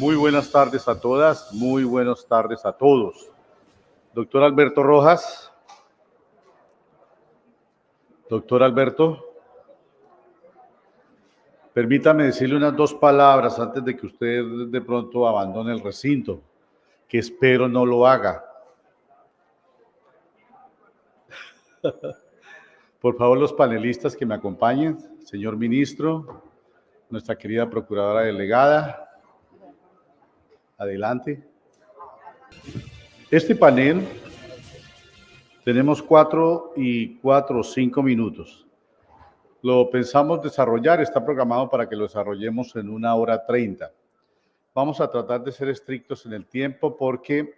Muy buenas tardes a todas, muy buenas tardes a todos. Doctor Alberto Rojas. Doctor Alberto, permítame decirle unas dos palabras antes de que usted de pronto abandone el recinto, que espero no lo haga. Por favor, los panelistas que me acompañen, señor ministro, nuestra querida procuradora delegada, adelante. Este panel tenemos 4 o 5 minutos. Lo pensamos desarrollar, está programado para que lo desarrollemos en 1 hora 30. Vamos a tratar de ser estrictos en el tiempo porque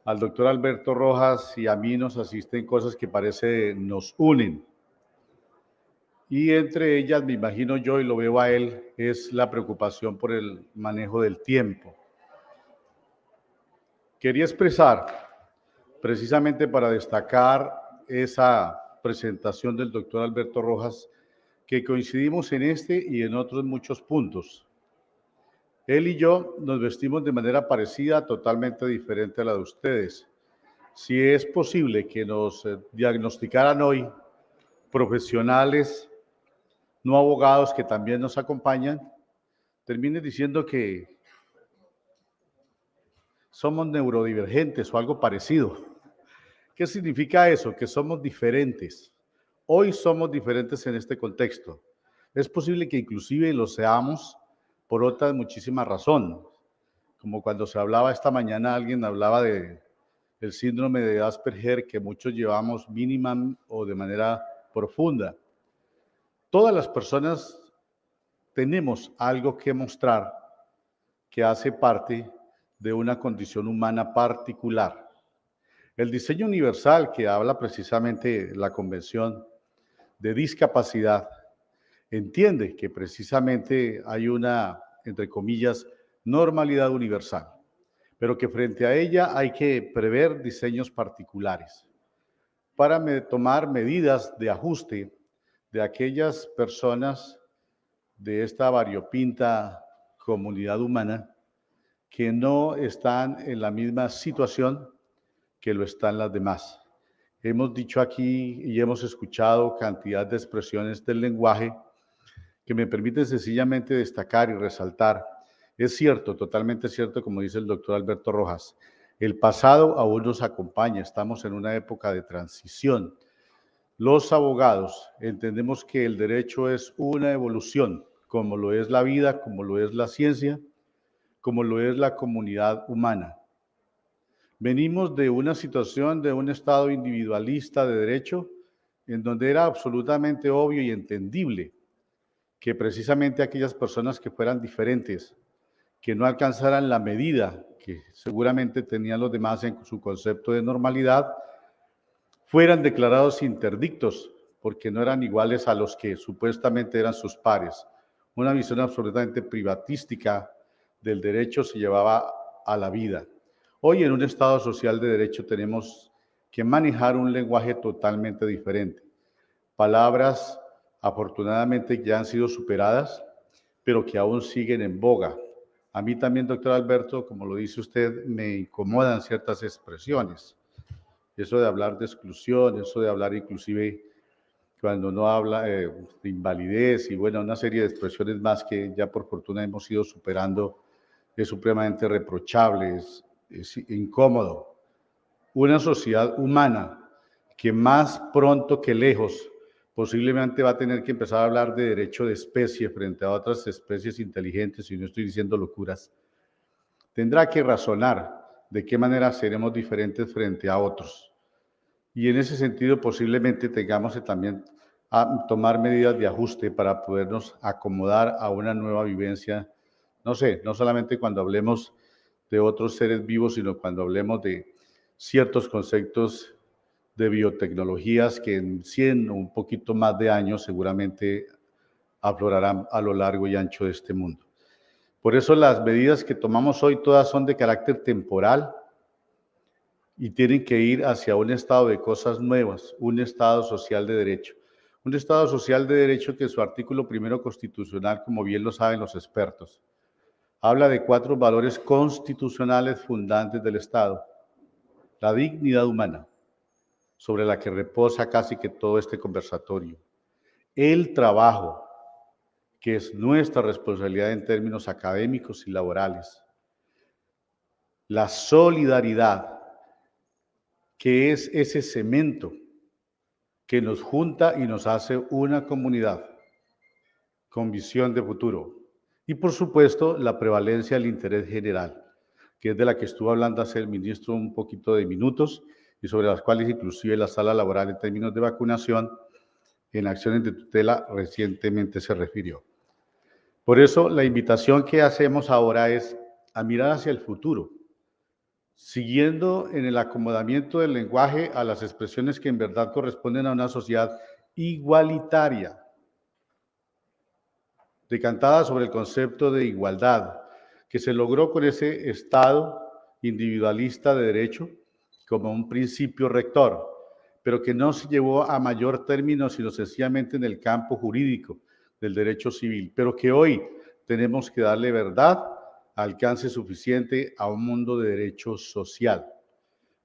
al doctor Alberto Rojas y a mí nos asisten cosas que parece nos unen. Y entre ellas, me imagino yo, y lo veo a él, es la preocupación por el manejo del tiempo. Quería expresar, precisamente para destacar esa presentación del doctor Alberto Rojas, que coincidimos en este y en otros muchos puntos. Él y yo nos vestimos de manera parecida, totalmente diferente a la de ustedes. Si es posible que nos diagnosticaran hoy profesionales, no abogados que también nos acompañan, termine diciendo que somos neurodivergentes o algo parecido. ¿Qué significa eso? Que somos diferentes. Hoy somos diferentes en este contexto. Es posible que inclusive lo seamos por otras muchísimas razones. Como cuando se hablaba esta mañana, alguien hablaba del síndrome de Asperger que muchos llevamos mínima o de manera profunda. Todas las personas tenemos algo que mostrar que hace parte de una condición humana particular. El diseño universal que habla precisamente la Convención de Discapacidad entiende que precisamente hay una, entre comillas, normalidad universal, pero que frente a ella hay que prever diseños particulares para tomar medidas de ajuste de aquellas personas de esta variopinta comunidad humana que no están en la misma situación que lo están las demás. Hemos dicho aquí y hemos escuchado cantidad de expresiones del lenguaje que me permiten sencillamente destacar y resaltar. Es cierto, totalmente cierto, como dice el doctor Alberto Rojas, el pasado aún nos acompaña, estamos en una época de transición. Los abogados entendemos que el derecho es una evolución, como lo es la vida, como lo es la ciencia, como lo es la comunidad humana. Venimos de una situación, de un estado individualista de derecho, en donde era absolutamente obvio y entendible que precisamente aquellas personas que fueran diferentes, que no alcanzaran la medida que seguramente tenían los demás en su concepto de normalidad, fueran declarados interdictos, porque no eran iguales a los que supuestamente eran sus pares. Una visión absolutamente privatística del derecho se llevaba a la vida. Hoy en un Estado social de derecho tenemos que manejar un lenguaje totalmente diferente. Palabras afortunadamente ya han sido superadas, pero que aún siguen en boga. A mí también, doctor Alberto, como lo dice usted, me incomodan ciertas expresiones. Eso de hablar de exclusión, eso de hablar inclusive cuando no habla de invalidez y bueno, una serie de expresiones más que ya por fortuna hemos ido superando, es supremamente reprochable, es incómodo. Una sociedad humana que más pronto que lejos posiblemente va a tener que empezar a hablar de derecho de especie frente a otras especies inteligentes, y no estoy diciendo locuras, tendrá que razonar de qué manera seremos diferentes frente a otros. Y en ese sentido posiblemente tengamos que también tomar medidas de ajuste para podernos acomodar a una nueva vivencia, no sé, no solamente cuando hablemos de otros seres vivos, sino cuando hablemos de ciertos conceptos de biotecnologías que en 100 o un poquito más de años seguramente aflorarán a lo largo y ancho de este mundo. Por eso las medidas que tomamos hoy todas son de carácter temporal y tienen que ir hacia un estado de cosas nuevas, un estado social de derecho. Un estado social de derecho que en su artículo primero constitucional, como bien lo saben los expertos, habla de 4 valores constitucionales fundantes del Estado. La dignidad humana, sobre la que reposa casi que todo este conversatorio. El trabajo, que es nuestra responsabilidad en términos académicos y laborales. La solidaridad, que es ese cemento que nos junta y nos hace una comunidad con visión de futuro. Y por supuesto, la prevalencia del interés general, que es de la que estuvo hablando hace el ministro un poquito de minutos y sobre las cuales inclusive la sala laboral en términos de vacunación en acciones de tutela recientemente se refirió. Por eso, la invitación que hacemos ahora es a mirar hacia el futuro, siguiendo en el acomodamiento del lenguaje a las expresiones que en verdad corresponden a una sociedad igualitaria, decantada sobre el concepto de igualdad, que se logró con ese Estado individualista de derecho como un principio rector, pero que no se llevó a mayor término, sino sencillamente en el campo jurídico del derecho civil, pero que hoy tenemos que darle verdad, alcance suficiente a un mundo de derecho social.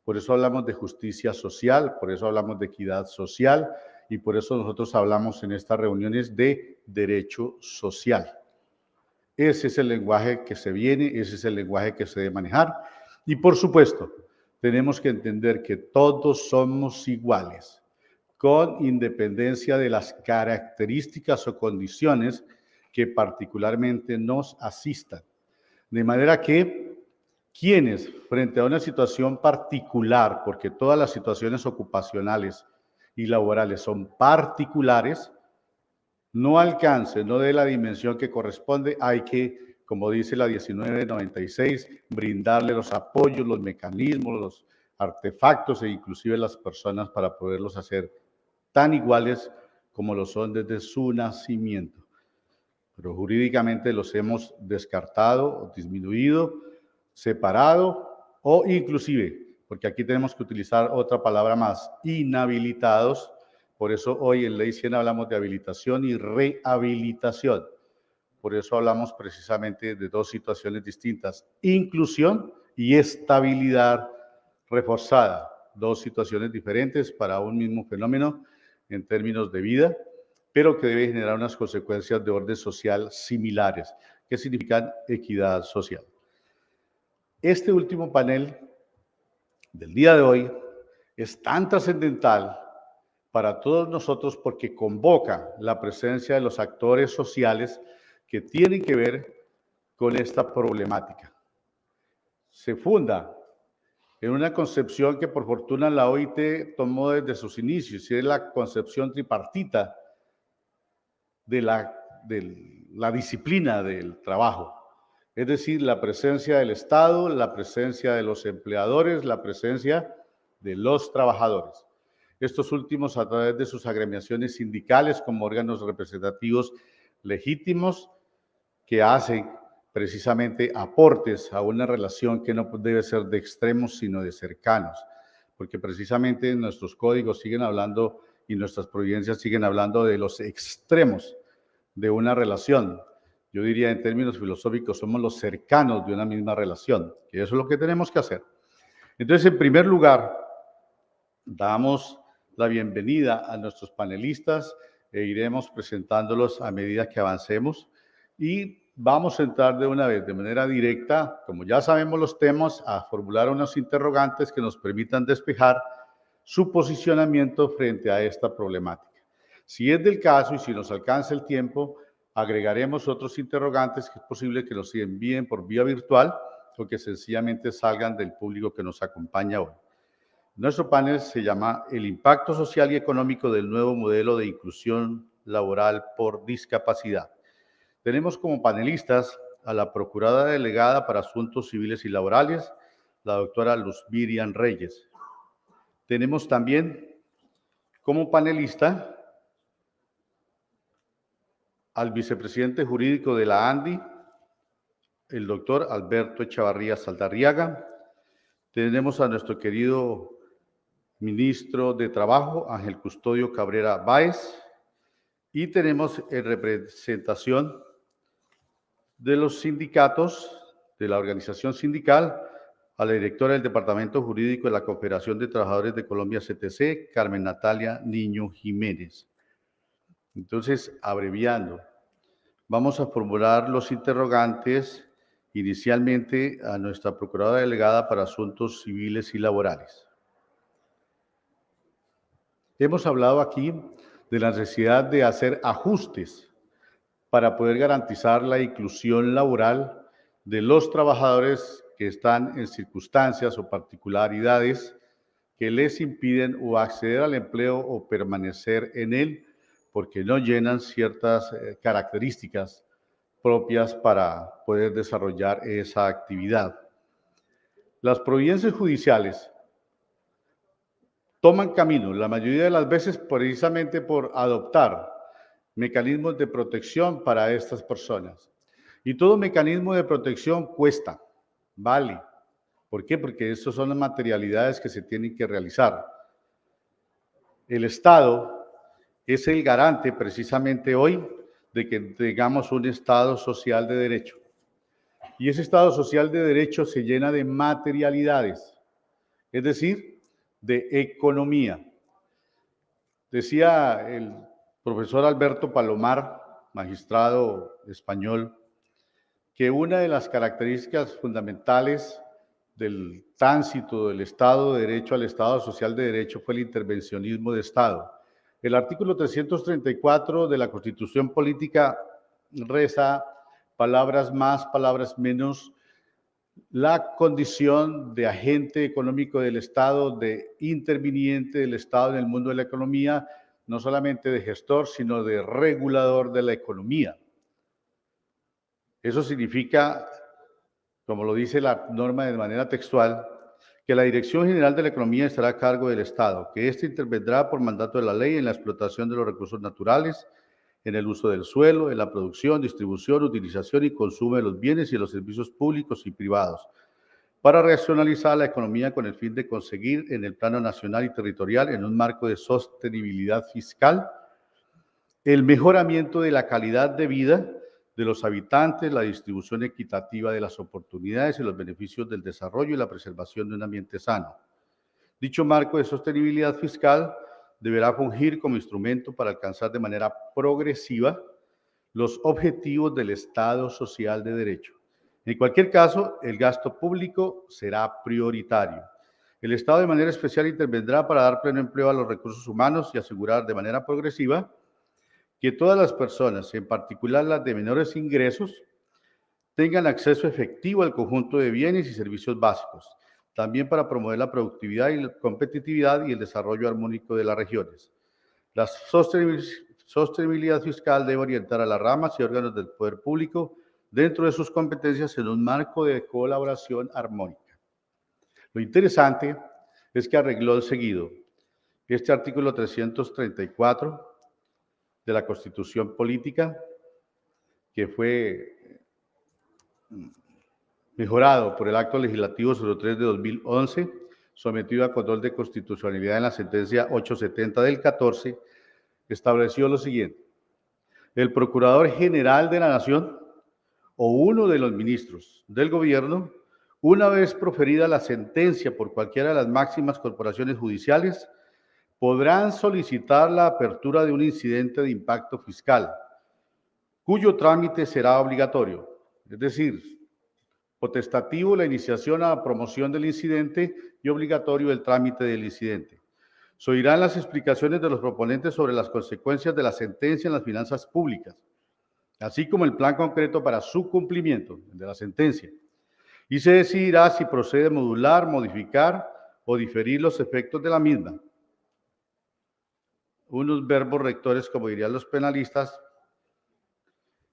Por eso hablamos de justicia social, por eso hablamos de equidad social y por eso nosotros hablamos en estas reuniones de derecho social. Ese es el lenguaje que se viene, ese es el lenguaje que se debe manejar. Y por supuesto, tenemos que entender que todos somos iguales, con independencia de las características o condiciones que particularmente nos asistan. De manera que quienes, frente a una situación particular, porque todas las situaciones ocupacionales y laborales son particulares, no alcance, no dé la dimensión que corresponde, hay que, como dice la 1996, brindarle los apoyos, los mecanismos, los artefactos e inclusive las personas para poderlos hacer tan iguales como lo son desde su nacimiento. Pero jurídicamente los hemos descartado, disminuido, separado o inclusive, porque aquí tenemos que utilizar otra palabra más, inhabilitados. Por eso hoy en Ley 100 hablamos de habilitación y rehabilitación. Por eso hablamos precisamente de dos situaciones distintas, inclusión y estabilidad reforzada, dos situaciones diferentes para un mismo fenómeno en términos de vida, pero que debe generar unas consecuencias de orden social similares, que significan equidad social. Este último panel del día de hoy es tan trascendental para todos nosotros porque convoca la presencia de los actores sociales que tienen que ver con esta problemática. Se funda en una concepción que por fortuna la OIT tomó desde sus inicios, y es la concepción tripartita de la disciplina del trabajo. Es decir, la presencia del Estado, la presencia de los empleadores, la presencia de los trabajadores. Estos últimos a través de sus agremiaciones sindicales como órganos representativos legítimos que hacen precisamente aportes a una relación que no debe ser de extremos, sino de cercanos, porque precisamente nuestros códigos siguen hablando y nuestras providencias siguen hablando de los extremos de una relación. Yo diría en términos filosóficos, somos los cercanos de una misma relación, que eso es lo que tenemos que hacer. Entonces, en primer lugar, damos la bienvenida a nuestros panelistas e iremos presentándolos a medida que avancemos y vamos a entrar de una vez, de manera directa, como ya sabemos los temas, a formular unos interrogantes que nos permitan despejar su posicionamiento frente a esta problemática. Si es del caso y si nos alcanza el tiempo, agregaremos otros interrogantes que es posible que los envíen por vía virtual o que sencillamente salgan del público que nos acompaña hoy. Nuestro panel se llama El impacto social y económico del nuevo modelo de inclusión laboral por discapacidad. Tenemos como panelistas a la Procuradora Delegada para Asuntos Civiles y Laborales, la doctora Luz Miriam Reyes. Tenemos también como panelista al vicepresidente jurídico de la ANDI, el doctor Alberto Echavarría Saldarriaga. Tenemos a nuestro querido ministro de Trabajo, Ángel Custodio Cabrera Báez, y tenemos en representación de los sindicatos, de la organización sindical, a la directora del Departamento Jurídico de la Confederación de Trabajadores de Colombia, CTC, Carmen Natalia Niño Jiménez. Entonces, abreviando, vamos a formular los interrogantes inicialmente a nuestra Procuradora Delegada para Asuntos Civiles y Laborales. Hemos hablado aquí de la necesidad de hacer ajustes para poder garantizar la inclusión laboral de los trabajadores que están en circunstancias o particularidades que les impiden o acceder al empleo o permanecer en él porque no llenan ciertas características propias para poder desarrollar esa actividad. Las providencias judiciales toman camino, la mayoría de las veces precisamente por adoptar mecanismos de protección para estas personas. Y todo mecanismo de protección cuesta, vale. ¿Por qué? Porque estas son las materialidades que se tienen que realizar. El Estado es el garante precisamente hoy de que tengamos un Estado social de derecho. Y ese Estado social de derecho se llena de materialidades, es decir, de economía. Decía el profesor Alberto Palomar, magistrado español, que una de las características fundamentales del tránsito del Estado de Derecho al Estado Social de Derecho fue el intervencionismo de Estado. El artículo 334 de la Constitución Política reza palabras más, palabras menos, la condición de agente económico del Estado, de interviniente del Estado en el mundo de la economía, no solamente de gestor, sino de regulador de la economía. Eso significa, como lo dice la norma de manera textual, que la Dirección General de la Economía estará a cargo del Estado, que éste intervendrá por mandato de la ley en la explotación de los recursos naturales, en el uso del suelo, en la producción, distribución, utilización y consumo de los bienes y los servicios públicos y privados, para racionalizar la economía con el fin de conseguir en el plano nacional y territorial, en un marco de sostenibilidad fiscal, el mejoramiento de la calidad de vida de los habitantes, la distribución equitativa de las oportunidades y los beneficios del desarrollo y la preservación de un ambiente sano. Dicho marco de sostenibilidad fiscal deberá fungir como instrumento para alcanzar de manera progresiva los objetivos del Estado social de derecho. En cualquier caso, el gasto público será prioritario. El Estado de manera especial intervendrá para dar pleno empleo a los recursos humanos y asegurar de manera progresiva que todas las personas, en particular las de menores ingresos, tengan acceso efectivo al conjunto de bienes y servicios básicos, también para promover la productividad y la competitividad y el desarrollo armónico de las regiones. La sostenibilidad fiscal debe orientar a las ramas y órganos del poder público dentro de sus competencias en un marco de colaboración armónica. Lo interesante es que arregló seguido este artículo 334 de la Constitución Política, que fue mejorado por el Acto Legislativo 03 de 2011, sometido a control de constitucionalidad en la sentencia 870 del 14, estableció lo siguiente: el Procurador General de la Nación o uno de los ministros del gobierno, una vez proferida la sentencia por cualquiera de las máximas corporaciones judiciales, podrán solicitar la apertura de un incidente de impacto fiscal, cuyo trámite será obligatorio, es decir, potestativo la iniciación a la promoción del incidente y obligatorio el trámite del incidente. Se oirán las explicaciones de los proponentes sobre las consecuencias de la sentencia en las finanzas públicas, así como el plan concreto para su cumplimiento, de la sentencia, y se decidirá si procede modular, modificar o diferir los efectos de la misma. Unos verbos rectores, como dirían los penalistas,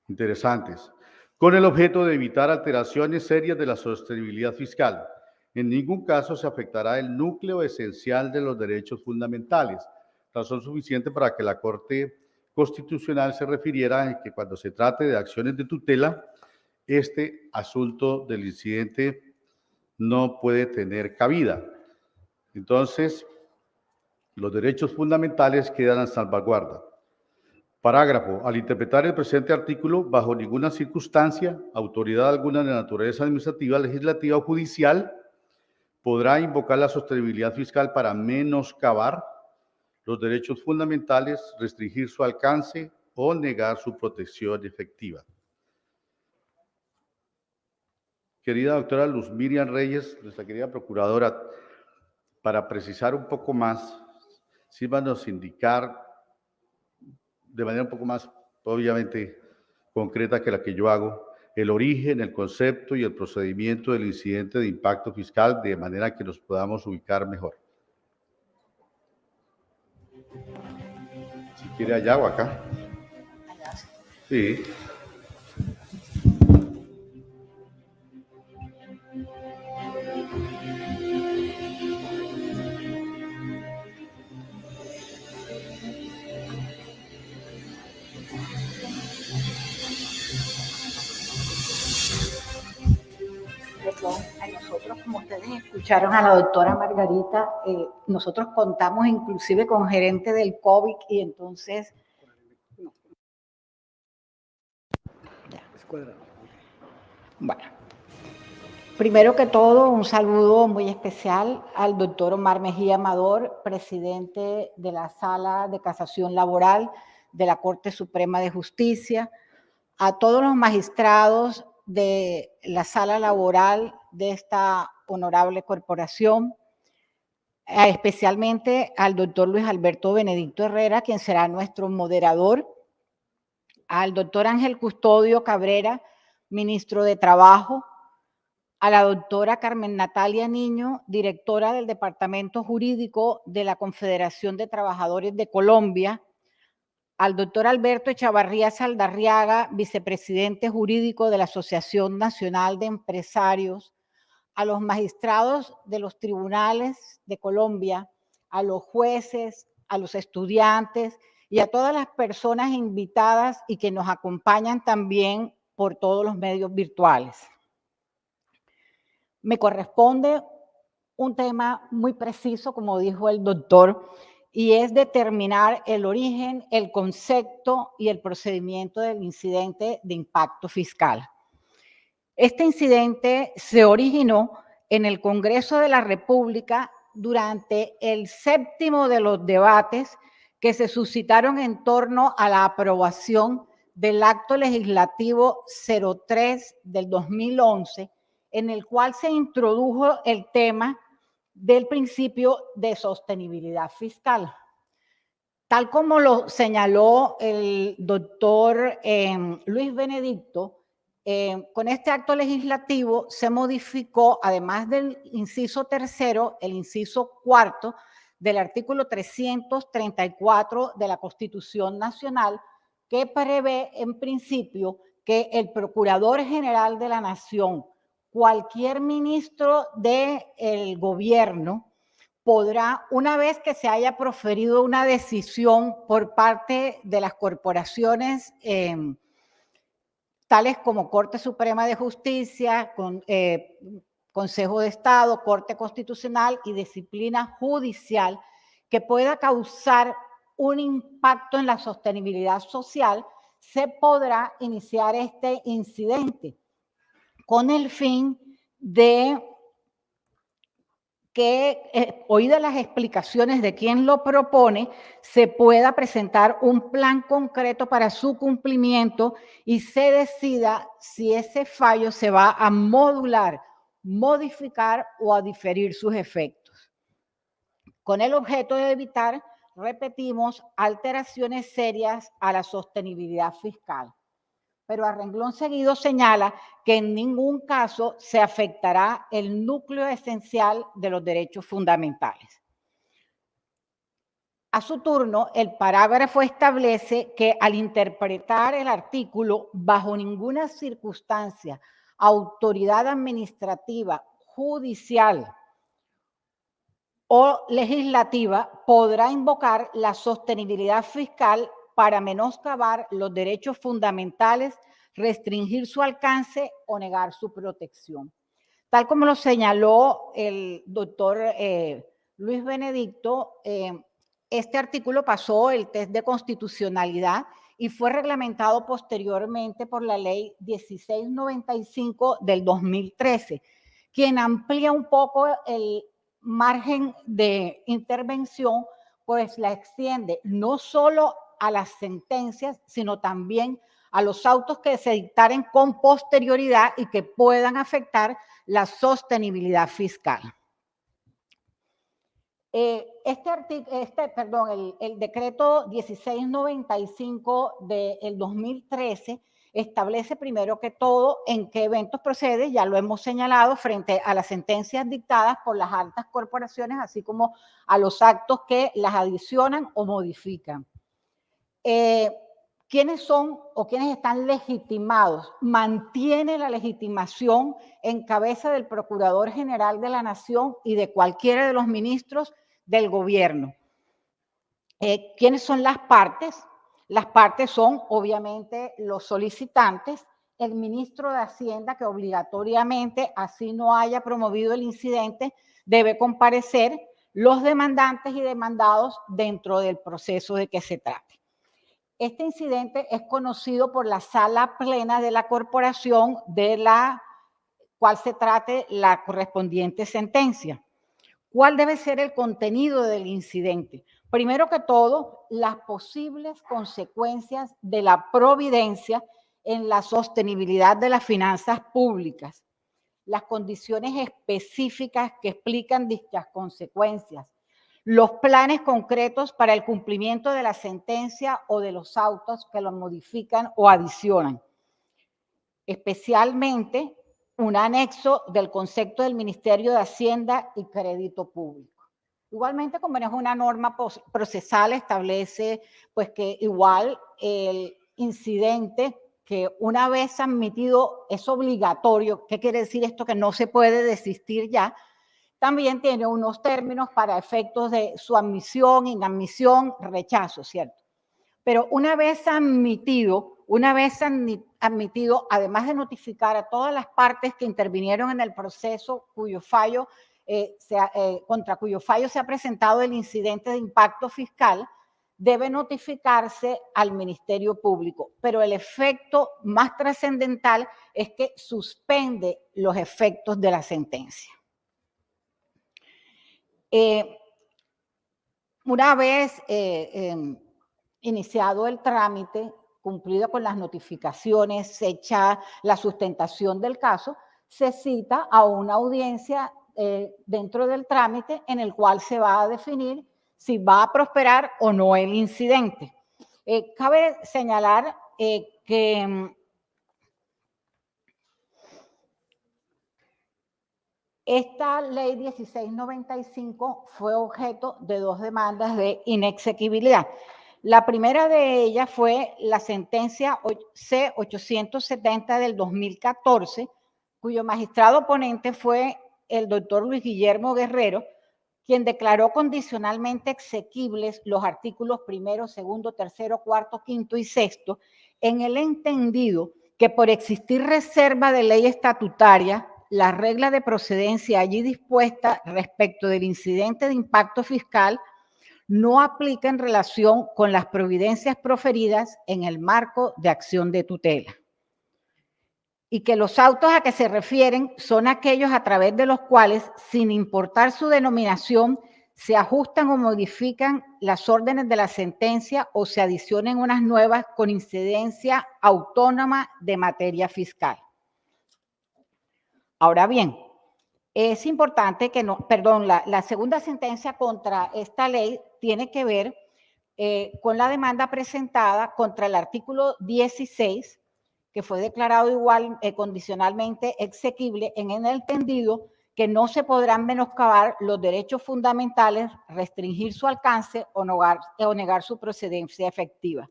interesantes, con el objeto de evitar alteraciones serias de la sostenibilidad fiscal. En ningún caso se afectará el núcleo esencial de los derechos fundamentales, razón suficiente para que la Corte Constitucional se refiriera a que cuando se trate de acciones de tutela, este asunto del incidente no puede tener cabida. Entonces, los derechos fundamentales quedan a salvaguarda. Parágrafo. Al interpretar el presente artículo, bajo ninguna circunstancia, autoridad alguna de naturaleza administrativa, legislativa o judicial podrá invocar la sostenibilidad fiscal para menoscabar los derechos fundamentales, restringir su alcance o negar su protección efectiva. Querida doctora Luz Miriam Reyes, nuestra querida procuradora, para precisar un poco más, sírvanos indicar de manera un poco más, obviamente, concreta que la que yo hago, el origen, el concepto y el procedimiento del incidente de impacto fiscal, de manera que nos podamos ubicar mejor. Si quiere allá o acá. Sí. A nosotros, como ustedes escucharon a la doctora Margarita, nosotros contamos inclusive con gerente del COVID y entonces... Bueno, primero que todo, un saludo muy especial al doctor Omar Mejía Amador, presidente de la Sala de Casación Laboral de la Corte Suprema de Justicia, a todos los magistrados de la Sala Laboral de esta honorable corporación, especialmente al doctor Luis Alberto Benedicto Herrera, quien será nuestro moderador, al doctor Ángel Custodio Cabrera, ministro de Trabajo, a la doctora Carmen Natalia Niño, directora del Departamento Jurídico de la Confederación de Trabajadores de Colombia, al doctor Alberto Echavarría Saldarriaga, vicepresidente jurídico de la Asociación Nacional de Empresarios, a los magistrados de los tribunales de Colombia, a los jueces, a los estudiantes y a todas las personas invitadas y que nos acompañan también por todos los medios virtuales. Me corresponde un tema muy preciso, como dijo el doctor, y es determinar el origen, el concepto y el procedimiento del incidente de impacto fiscal. Este incidente se originó en el Congreso de la República durante el séptimo de los debates que se suscitaron en torno a la aprobación del acto legislativo 03 del 2011, en el cual se introdujo el tema del principio de sostenibilidad fiscal. Tal como lo señaló el doctor Luis Benedicto, con este acto legislativo se modificó, además del inciso tercero, el inciso cuarto del artículo 334 de la Constitución Nacional, que prevé en principio que el Procurador General de la Nación, cualquier ministro del gobierno, podrá, una vez que se haya proferido una decisión por parte de las corporaciones tales como Corte Suprema de Justicia, Consejo de Estado, Corte Constitucional y Disciplina Judicial, que pueda causar un impacto en la sostenibilidad social, se podrá iniciar este incidente con el fin de que, oídas las explicaciones de quien lo propone, se pueda presentar un plan concreto para su cumplimiento y se decida si ese fallo se va a modular, modificar o a diferir sus efectos, con el objeto de evitar, repetimos, alteraciones serias a la sostenibilidad fiscal. Pero a renglón seguido señala que en ningún caso se afectará el núcleo esencial de los derechos fundamentales. A su turno, el parágrafo establece que al interpretar el artículo, bajo ninguna circunstancia, autoridad administrativa, judicial o legislativa podrá invocar la sostenibilidad fiscal para menoscabar los derechos fundamentales, restringir su alcance o negar su protección. Tal como lo señaló el doctor Luis Benedicto, este artículo pasó el test de constitucionalidad y fue reglamentado posteriormente por la ley 1695 del 2013, quien amplía un poco el margen de intervención, pues la extiende no solo a las sentencias, sino también a los autos que se dictaren con posterioridad y que puedan afectar la sostenibilidad fiscal. El decreto 1695 del 2013 establece primero que todo en qué eventos procede, ya lo hemos señalado, frente a las sentencias dictadas por las altas corporaciones, así como a los actos que las adicionan o modifican. ¿Quiénes son o quiénes están legitimados? Mantiene la legitimación en cabeza del Procurador General de la Nación y de cualquiera de los ministros del gobierno. ¿Quiénes son las partes? Las partes son, obviamente, los solicitantes, el ministro de Hacienda, que obligatoriamente, así no haya promovido el incidente, debe comparecer, los demandantes y demandados dentro del proceso de que se trate. Este incidente es conocido por la sala plena de la corporación de la cual se trate la correspondiente sentencia. ¿Cuál debe ser el contenido del incidente? Primero que todo, las posibles consecuencias de la providencia en la sostenibilidad de las finanzas públicas, las condiciones específicas que explican dichas consecuencias, los planes concretos para el cumplimiento de la sentencia o de los autos que lo modifican o adicionan, especialmente un anexo del concepto del Ministerio de Hacienda y Crédito Público. Igualmente, como es una norma procesal, establece pues que igual el incidente que una vez admitido es obligatorio. ¿Qué quiere decir esto? Que no se puede desistir ya. También tiene unos términos para efectos de su admisión, inadmisión, rechazo, ¿cierto? Pero una vez admitido, además de notificar a todas las partes que intervinieron en el proceso cuyo fallo, contra cuyo fallo se ha presentado el incidente de impacto fiscal, debe notificarse al Ministerio Público. Pero el efecto más trascendental es que suspende los efectos de la sentencia. Una vez iniciado el trámite, cumplido con las notificaciones, hecha la sustentación del caso, se cita a una audiencia dentro del trámite en el cual se va a definir si va a prosperar o no el incidente. Cabe señalar que esta ley 1695 fue objeto de dos demandas de inexequibilidad. La primera de ellas fue la sentencia C-870 del 2014, cuyo magistrado ponente fue el doctor Luis Guillermo Guerrero, quien declaró condicionalmente exequibles los artículos 1, 2, 3, 4, 5 y 6, en el entendido que por existir reserva de ley estatutaria, la regla de procedencia allí dispuesta respecto del incidente de impacto fiscal no aplica en relación con las providencias proferidas en el marco de acción de tutela. Y que los autos a que se refieren son aquellos a través de los cuales, sin importar su denominación, se ajustan o modifican las órdenes de la sentencia o se adicionen unas nuevas con incidencia autónoma de materia fiscal. Ahora bien, es importante que la segunda sentencia contra esta ley tiene que ver con la demanda presentada contra el artículo 16, que fue declarado igual condicionalmente exequible en el entendido que no se podrán menoscabar los derechos fundamentales, restringir su alcance o negar su procedencia efectiva.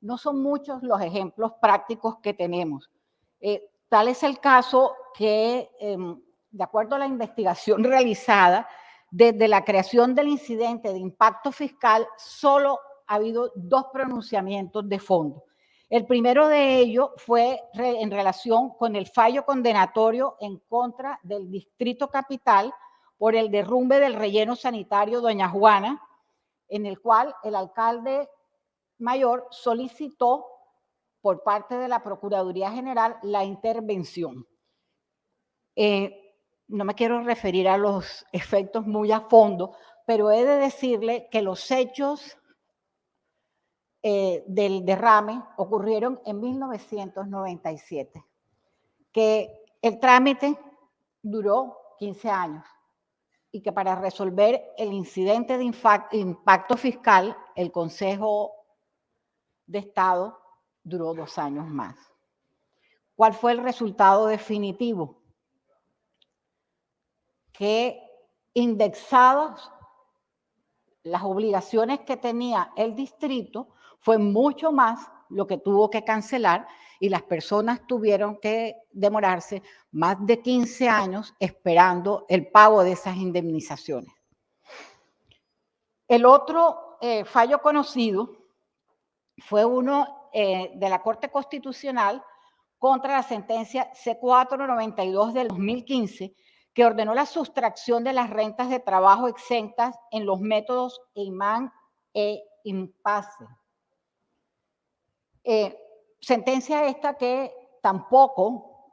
No son muchos los ejemplos prácticos que tenemos. Tal es el caso que, de acuerdo a la investigación realizada, desde la creación del incidente de impacto fiscal, solo ha habido dos pronunciamientos de fondo. El primero de ellos fue en relación con el fallo condenatorio en contra del Distrito Capital por el derrumbe del relleno sanitario Doña Juana, en el cual el alcalde Mayor solicitó por parte de la Procuraduría General la intervención. No me quiero referir a los efectos muy a fondo, pero he de decirle que los hechos del derrame ocurrieron en 1997, que el trámite duró 15 años y que para resolver el incidente de impacto fiscal, el Consejo de Estado duró 2 años más. ¿Cuál fue el resultado definitivo? Que indexadas las obligaciones que tenía el distrito, fue mucho más lo que tuvo que cancelar y las personas tuvieron que demorarse más de 15 años esperando el pago de esas indemnizaciones. El otro fallo conocido fue uno de la Corte Constitucional contra la sentencia C492 del 2015, que ordenó la sustracción de las rentas de trabajo exentas en los métodos IMAN e IMPASE. Sentencia esta que tampoco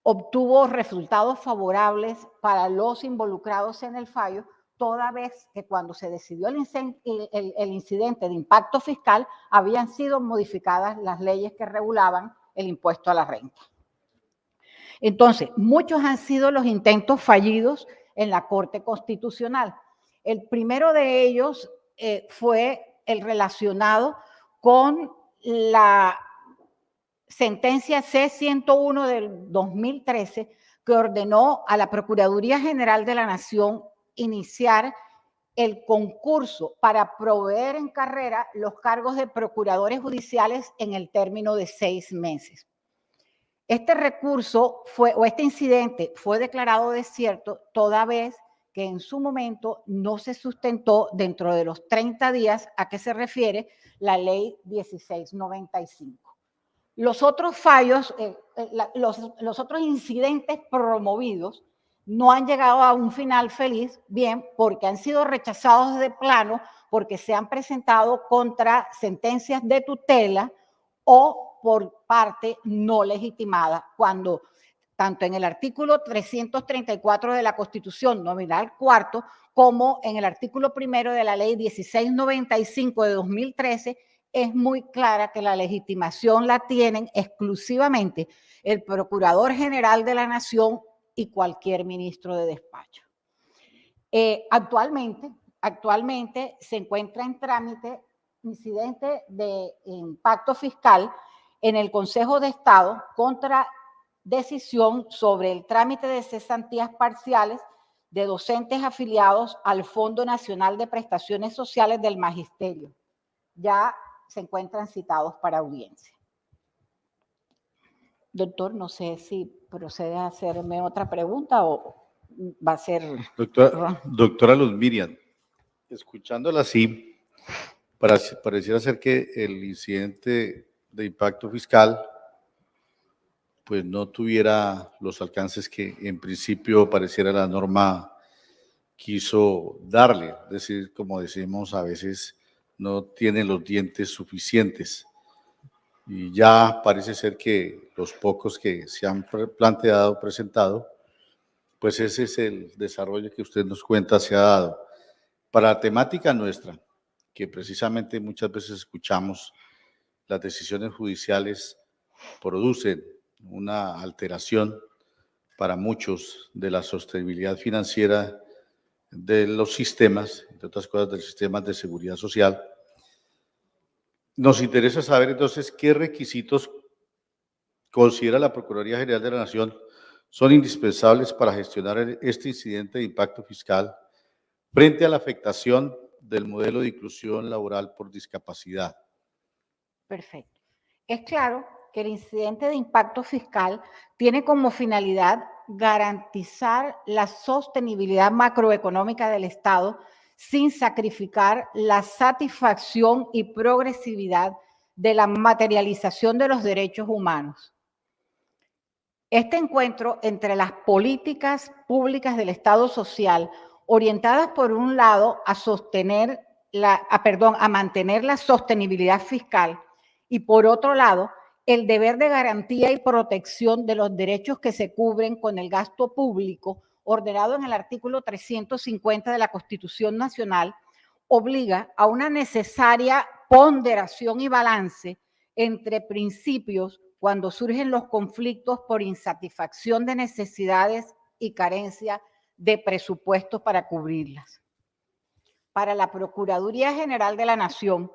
obtuvo resultados favorables para los involucrados en el fallo, toda vez que cuando se decidió el incidente de impacto fiscal habían sido modificadas las leyes que regulaban el impuesto a la renta. Entonces, muchos han sido los intentos fallidos en la Corte Constitucional. El primero de ellos fue el relacionado con la sentencia C-101 del 2013, que ordenó a la Procuraduría General de la Nación iniciar el concurso para proveer en carrera los cargos de procuradores judiciales en el término de 6 meses. Este recurso este incidente fue declarado desierto toda vez que en su momento no se sustentó dentro de los 30 días a que se refiere la ley 1695. Los otros fallos, los otros incidentes promovidos no han llegado a un final feliz, bien, porque han sido rechazados de plano, porque se han presentado contra sentencias de tutela o por parte no legitimada, cuando tanto en el artículo 334 de la Constitución, nominal cuarto, como en el artículo primero de la ley 1695 de 2013, es muy clara que la legitimación la tienen exclusivamente el Procurador General de la Nación y cualquier ministro de despacho. Actualmente se encuentra en trámite incidente de impacto fiscal en el Consejo de Estado contra decisión sobre el trámite de cesantías parciales de docentes afiliados al Fondo Nacional de Prestaciones Sociales del Magisterio. Ya se encuentran citados para audiencia. Doctor, no sé si procede a hacerme otra pregunta o va a ser... Doctora Luz Miriam, escuchándola así, pareciera ser que el incidente de impacto fiscal pues no tuviera los alcances que en principio pareciera la norma quiso darle, es decir, como decimos a veces, no tiene los dientes suficientes. Y ya parece ser que los pocos que se han presentado, pues ese es el desarrollo que usted nos cuenta se ha dado. Para la temática nuestra, que precisamente muchas veces escuchamos, las decisiones judiciales producen una alteración para muchos de la sostenibilidad financiera de los sistemas, entre otras cosas del sistema de seguridad social. Nos interesa saber entonces qué requisitos considera la Procuraduría General de la Nación son indispensables para gestionar este incidente de impacto fiscal frente a la afectación del modelo de inclusión laboral por discapacidad. Perfecto. Es claro que el incidente de impacto fiscal tiene como finalidad garantizar la sostenibilidad macroeconómica del Estado sin sacrificar la satisfacción y progresividad de la materialización de los derechos humanos. Este encuentro entre las políticas públicas del Estado social, orientadas por un lado a sostener a mantener la sostenibilidad fiscal y, por otro lado, el deber de garantía y protección de los derechos que se cubren con el gasto público, ordenado en el artículo 350 de la Constitución Nacional, obliga a una necesaria ponderación y balance entre principios cuando surgen los conflictos por insatisfacción de necesidades y carencia de presupuestos para cubrirlas. Para la Procuraduría General de la Nación,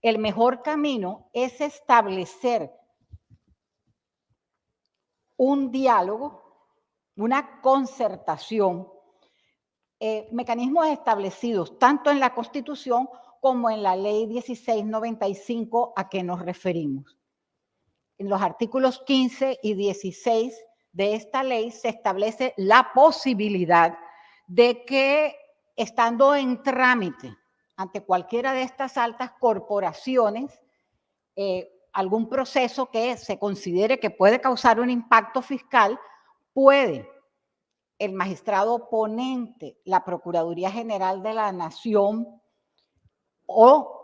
el mejor camino es establecer un diálogo, una concertación, mecanismos establecidos tanto en la Constitución como en la Ley 1695 a que nos referimos. En los artículos 15 y 16 de esta ley se establece la posibilidad de que, estando en trámite ante cualquiera de estas altas corporaciones, algún proceso que se considere que puede causar un impacto fiscal, puede el magistrado ponente, la Procuraduría General de la Nación o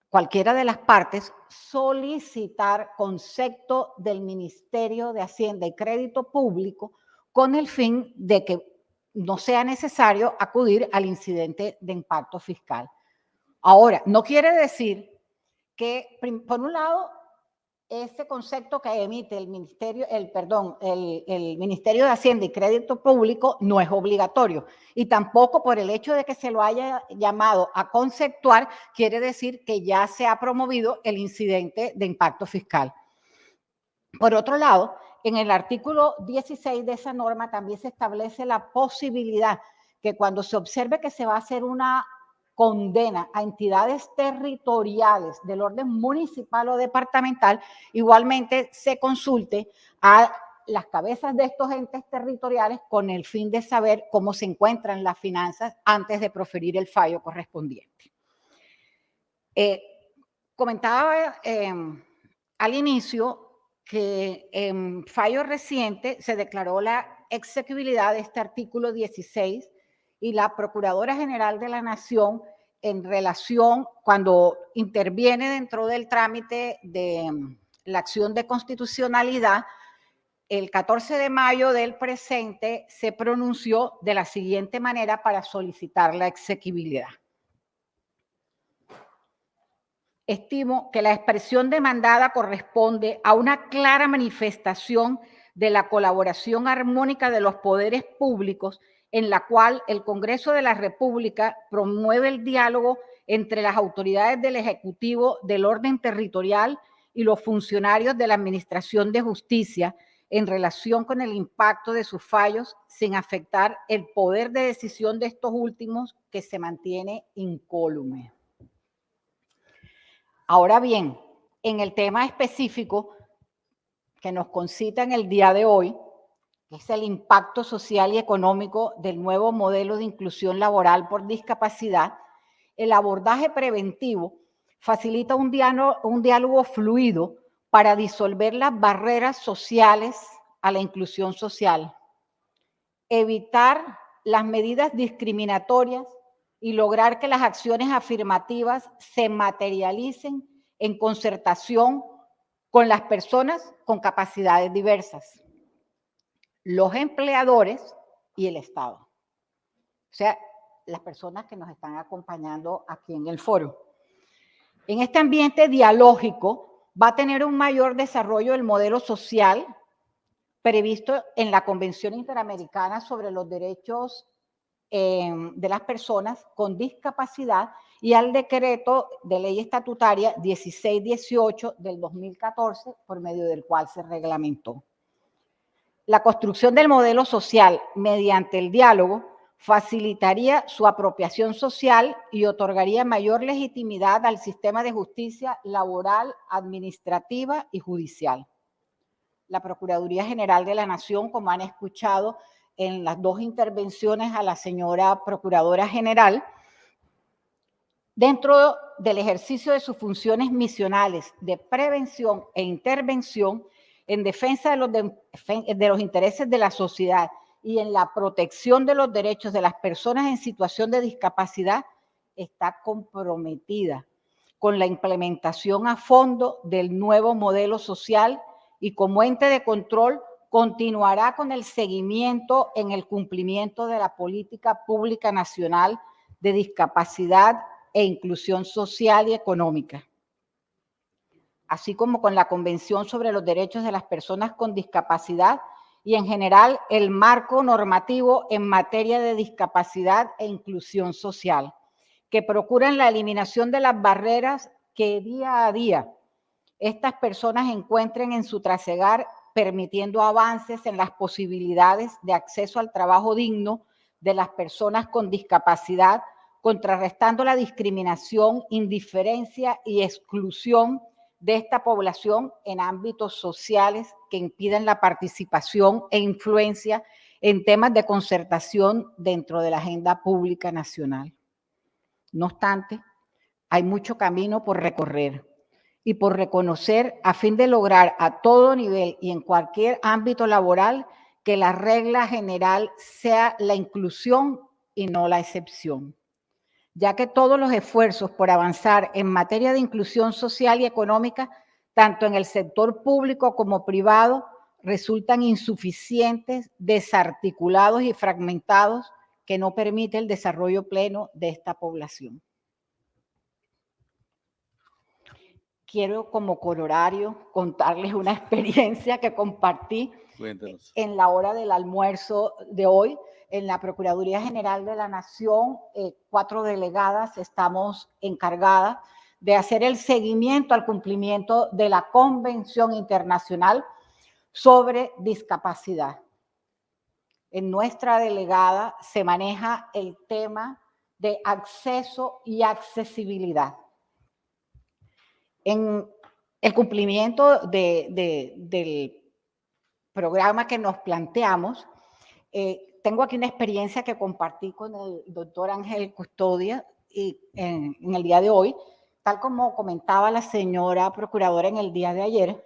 cualquiera de las partes solicitar concepto del Ministerio de Hacienda y Crédito Público con el fin de que no sea necesario acudir al incidente de impacto fiscal. Ahora, no quiere decir que, por un lado, ese concepto que emite el Ministerio de Hacienda y Crédito Público no es obligatorio, y tampoco por el hecho de que se lo haya llamado a conceptuar quiere decir que ya se ha promovido el incidente de impacto fiscal. Por otro lado, en el artículo 16 de esa norma también se establece la posibilidad que, cuando se observe que se va a hacer una condena a entidades territoriales del orden municipal o departamental, igualmente se consulte a las cabezas de estos entes territoriales con el fin de saber cómo se encuentran las finanzas antes de proferir el fallo correspondiente. Comentaba al inicio que en fallo reciente se declaró la execuibilidad de este artículo 16 y la Procuradora General de la Nación, en relación, cuando interviene dentro del trámite de la acción de constitucionalidad, el 14 de mayo del presente se pronunció de la siguiente manera para solicitar la exequibilidad. Estimo que la expresión demandada corresponde a una clara manifestación de la colaboración armónica de los poderes públicos, en la cual el Congreso de la República promueve el diálogo entre las autoridades del Ejecutivo, del orden territorial y los funcionarios de la Administración de Justicia en relación con el impacto de sus fallos, sin afectar el poder de decisión de estos últimos, que se mantiene incólume. Ahora bien, en el tema específico que nos concita en el día de hoy, que es el impacto social y económico del nuevo modelo de inclusión laboral por discapacidad, el abordaje preventivo facilita un diálogo fluido para disolver las barreras sociales a la inclusión social, evitar las medidas discriminatorias y lograr que las acciones afirmativas se materialicen en concertación con las personas con capacidades diversas, los empleadores y el Estado. O sea, las personas que nos están acompañando aquí en el foro. En este ambiente dialógico va a tener un mayor desarrollo del modelo social previsto en la Convención Interamericana sobre los Derechos de las Personas con Discapacidad y al decreto de ley estatutaria 1618 del 2014, por medio del cual se reglamentó. La construcción del modelo social mediante el diálogo facilitaría su apropiación social y otorgaría mayor legitimidad al sistema de justicia laboral, administrativa y judicial. La Procuraduría General de la Nación, como han escuchado en las dos intervenciones a la señora Procuradora General, dentro del ejercicio de sus funciones misionales de prevención e intervención en defensa de los intereses de la sociedad y en la protección de los derechos de las personas en situación de discapacidad, está comprometida con la implementación a fondo del nuevo modelo social y como ente de control continuará con el seguimiento en el cumplimiento de la política pública nacional de discapacidad e inclusión social y económica, así como con la Convención sobre los Derechos de las Personas con Discapacidad y en general el marco normativo en materia de discapacidad e inclusión social, que procuran la eliminación de las barreras que día a día estas personas encuentren en su trasegar, permitiendo avances en las posibilidades de acceso al trabajo digno de las personas con discapacidad, contrarrestando la discriminación, indiferencia y exclusión de esta población en ámbitos sociales que impiden la participación e influencia en temas de concertación dentro de la agenda pública nacional. No obstante, hay mucho camino por recorrer y por reconocer a fin de lograr a todo nivel y en cualquier ámbito laboral que la regla general sea la inclusión y no la excepción, ya que todos los esfuerzos por avanzar en materia de inclusión social y económica, tanto en el sector público como privado, resultan insuficientes, desarticulados y fragmentados, que no permite el desarrollo pleno de esta población. Quiero como corolario contarles una experiencia que compartí en la hora del almuerzo de hoy. En la Procuraduría General de la Nación, 4 delegadas estamos encargadas de hacer el seguimiento al cumplimiento de la Convención Internacional sobre Discapacidad. En nuestra delegada se maneja el tema de acceso y accesibilidad. En el cumplimiento del programa que nos planteamos, tengo aquí una experiencia que compartí con el doctor Ángel Custodia en el día de hoy, tal como comentaba la señora procuradora en el día de ayer.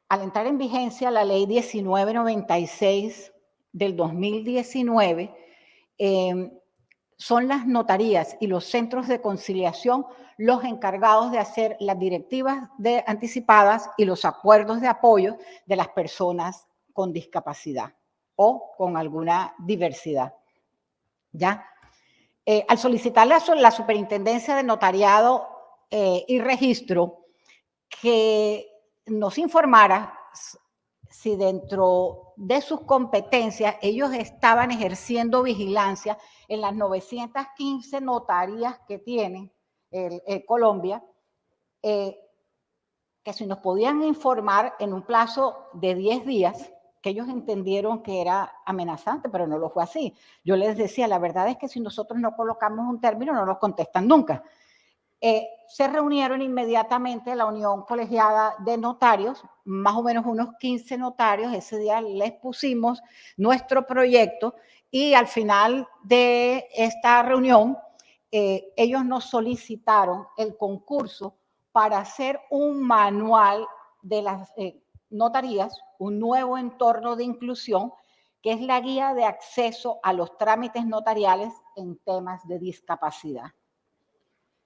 Al entrar en vigencia la ley 1996 del 2019, son las notarías y los centros de conciliación los encargados de hacer las directivas anticipadas y los acuerdos de apoyo de las personas con discapacidad o con alguna diversidad. ¿Ya? Al solicitar la superintendencia de notariado y registro que nos informara si dentro de sus competencias ellos estaban ejerciendo vigilancia en las 915 notarías que tiene Colombia, que si nos podían informar en un plazo de 10 días, que ellos entendieron que era amenazante, pero no lo fue así. Yo les decía, la verdad es que si nosotros no colocamos un término, no nos contestan nunca. Se reunieron inmediatamente la Unión Colegiada de Notarios, más o menos unos 15 notarios. Ese día les pusimos nuestro proyecto y al final de esta reunión ellos nos solicitaron el concurso para hacer un manual de las notarías, un nuevo entorno de inclusión, que es la guía de acceso a los trámites notariales en temas de discapacidad.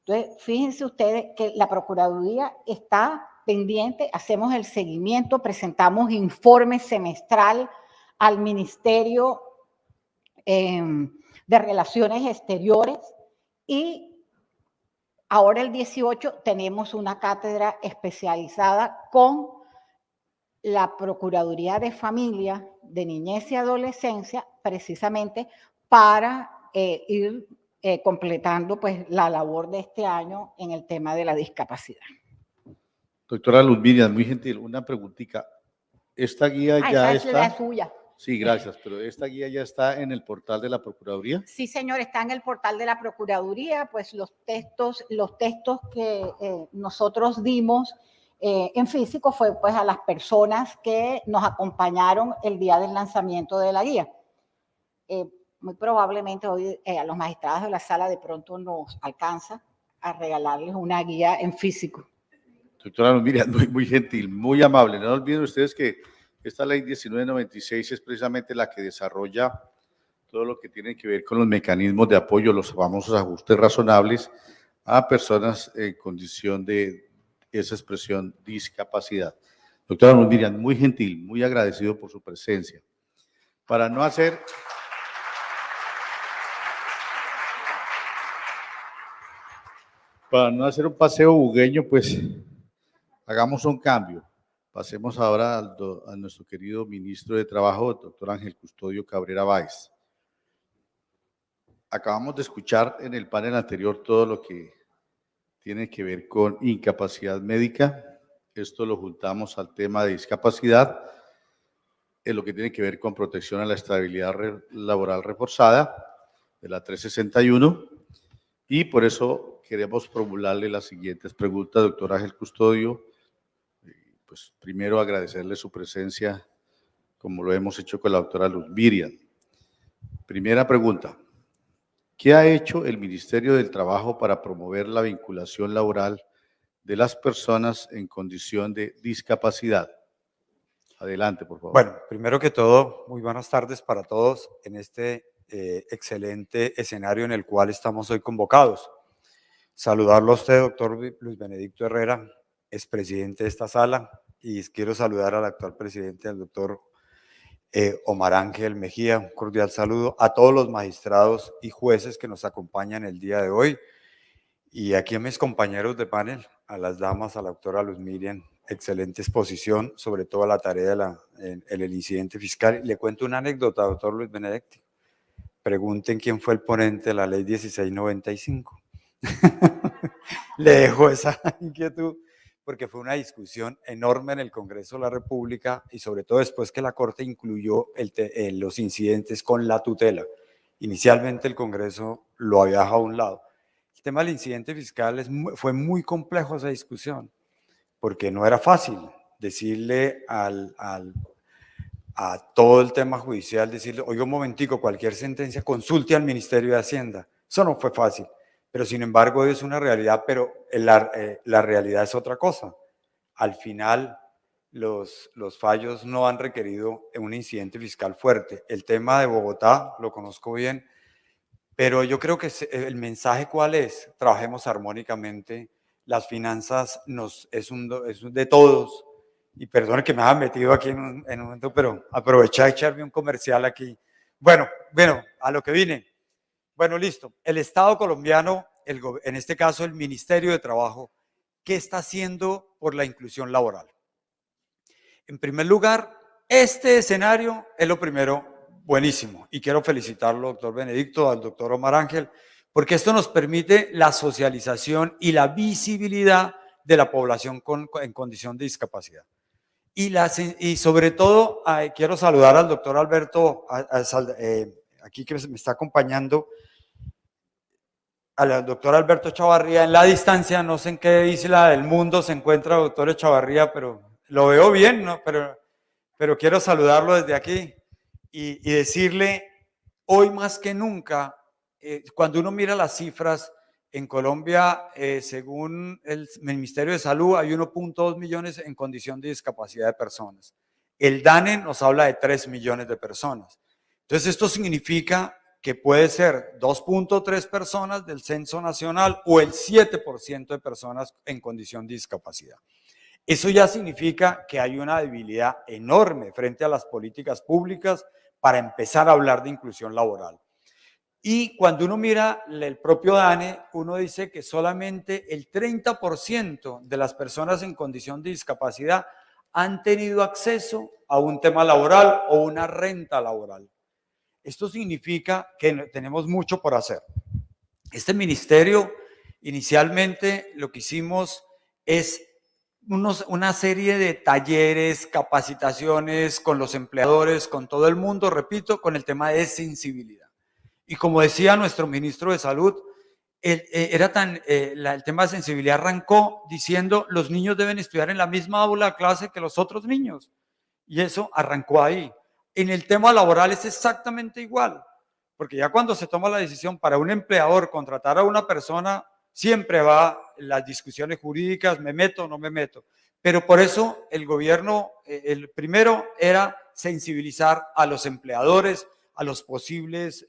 Entonces, fíjense ustedes que la Procuraduría está pendiente, hacemos el seguimiento, presentamos informe semestral al Ministerio de Relaciones Exteriores y ahora el 18 tenemos una cátedra especializada con la Procuraduría de Familia, de Niñez y Adolescencia, precisamente para ir completando pues, la labor de este año en el tema de la discapacidad. Doctora Luz Miriam, muy gentil, una preguntita. ¿Esta guía ya esa está? Es la suya. Sí, gracias, pero ¿esta guía ya está en el portal de la Procuraduría? Sí, señor, está en el portal de la Procuraduría, pues los textos que nosotros dimos en físico fue pues a las personas que nos acompañaron el día del lanzamiento de la guía. Muy probablemente hoy a los magistrados de la sala de pronto nos alcanza a regalarles una guía en físico. Doctora Luz Miriam, muy gentil, muy amable. No olviden ustedes que esta ley 1996 es precisamente la que desarrolla todo lo que tiene que ver con los mecanismos de apoyo, los famosos ajustes razonables a personas en condición de esa expresión discapacidad. Doctora Luz Miriam, muy gentil, muy agradecido por su presencia. Para no hacer un paseo bugueño, pues hagamos un cambio. Pasemos ahora a nuestro querido ministro de Trabajo, el doctor Ángel Custodio Cabrera Báez. Acabamos de escuchar en el panel anterior todo lo que tiene que ver con incapacidad médica. Esto lo juntamos al tema de discapacidad, en lo que tiene que ver con protección a la estabilidad laboral reforzada de la 361. Y por eso queremos formularle las siguientes preguntas, doctor Ángel Custodio. Pues primero agradecerle su presencia, como lo hemos hecho con la doctora Luz Miriam. Primera pregunta: ¿qué ha hecho el Ministerio del Trabajo para promover la vinculación laboral de las personas en condición de discapacidad? Adelante, por favor. Bueno, primero que todo, muy buenas tardes para todos en este excelente escenario en el cual estamos hoy convocados. Saludarlo a usted, doctor Luis Benedicto Herrera, expresidente de esta sala, y quiero saludar al actual presidente, al doctor Omar Ángel Mejía. Un cordial saludo a todos los magistrados y jueces que nos acompañan el día de hoy, y aquí a mis compañeros de panel, a las damas, a la doctora Luz Miriam, excelente exposición, sobre todo la tarea en el incidente fiscal. Le cuento una anécdota, doctor Luis Benedicto. Pregunten quién fue el ponente de la ley 1695. Le dejo esa inquietud, porque fue una discusión enorme en el Congreso de la República, y sobre todo después que la Corte incluyó los incidentes con la tutela. Inicialmente el Congreso lo había dejado a un lado. El tema del incidente fiscal fue muy complejo esa discusión, porque no era fácil decirle a todo el tema judicial, decirle, oiga, un momentico, cualquier sentencia, consulte al Ministerio de Hacienda. Eso no fue fácil, pero sin embargo es una realidad, pero la realidad es otra cosa. Al final, los fallos no han requerido un incidente fiscal fuerte. El tema de Bogotá lo conozco bien, pero yo creo que el mensaje, ¿cuál es? Trabajemos armónicamente. Las finanzas es de todos. Y perdone que me haya metido aquí en un momento, pero aproveché a echarme un comercial aquí. Bueno, a lo que vine. Bueno, listo. El Estado colombiano, en este caso el Ministerio de Trabajo, ¿qué está haciendo por la inclusión laboral? En primer lugar, este escenario es lo primero buenísimo, y quiero felicitarlo, doctor Benedicto, al doctor Omar Ángel, porque esto nos permite la socialización y la visibilidad de la población en condición de discapacidad. Y sobre todo, quiero saludar al doctor Alberto, aquí que me está acompañando, al doctor Alberto Chavarría. En la distancia, no sé en qué isla del mundo se encuentra el doctor Chavarría, pero lo veo bien, ¿no? Pero quiero saludarlo desde aquí y decirle, hoy más que nunca, cuando uno mira las cifras, en Colombia, según el Ministerio de Salud, hay 1.2 millones en condición de discapacidad de personas. El DANE nos habla de 3 millones de personas. Entonces, esto significa que puede ser 2.3 personas del censo nacional o el 7% de personas en condición de discapacidad. Eso ya significa que hay una debilidad enorme frente a las políticas públicas para empezar a hablar de inclusión laboral. Y cuando uno mira el propio DANE, uno dice que solamente el 30% de las personas en condición de discapacidad han tenido acceso a un tema laboral o una renta laboral. Esto significa que tenemos mucho por hacer. Este ministerio, inicialmente lo que hicimos es una serie de talleres, capacitaciones con los empleadores, con todo el mundo, repito, con el tema de sensibilidad. Y como decía nuestro ministro de Salud, el tema de sensibilidad arrancó diciendo los niños deben estudiar en la misma aula de clase que los otros niños. Y eso arrancó ahí. En el tema laboral es exactamente igual, porque ya cuando se toma la decisión para un empleador contratar a una persona, siempre va las discusiones jurídicas, me meto o no me meto. Pero por eso el gobierno, el primero era sensibilizar a los empleadores, a los posibles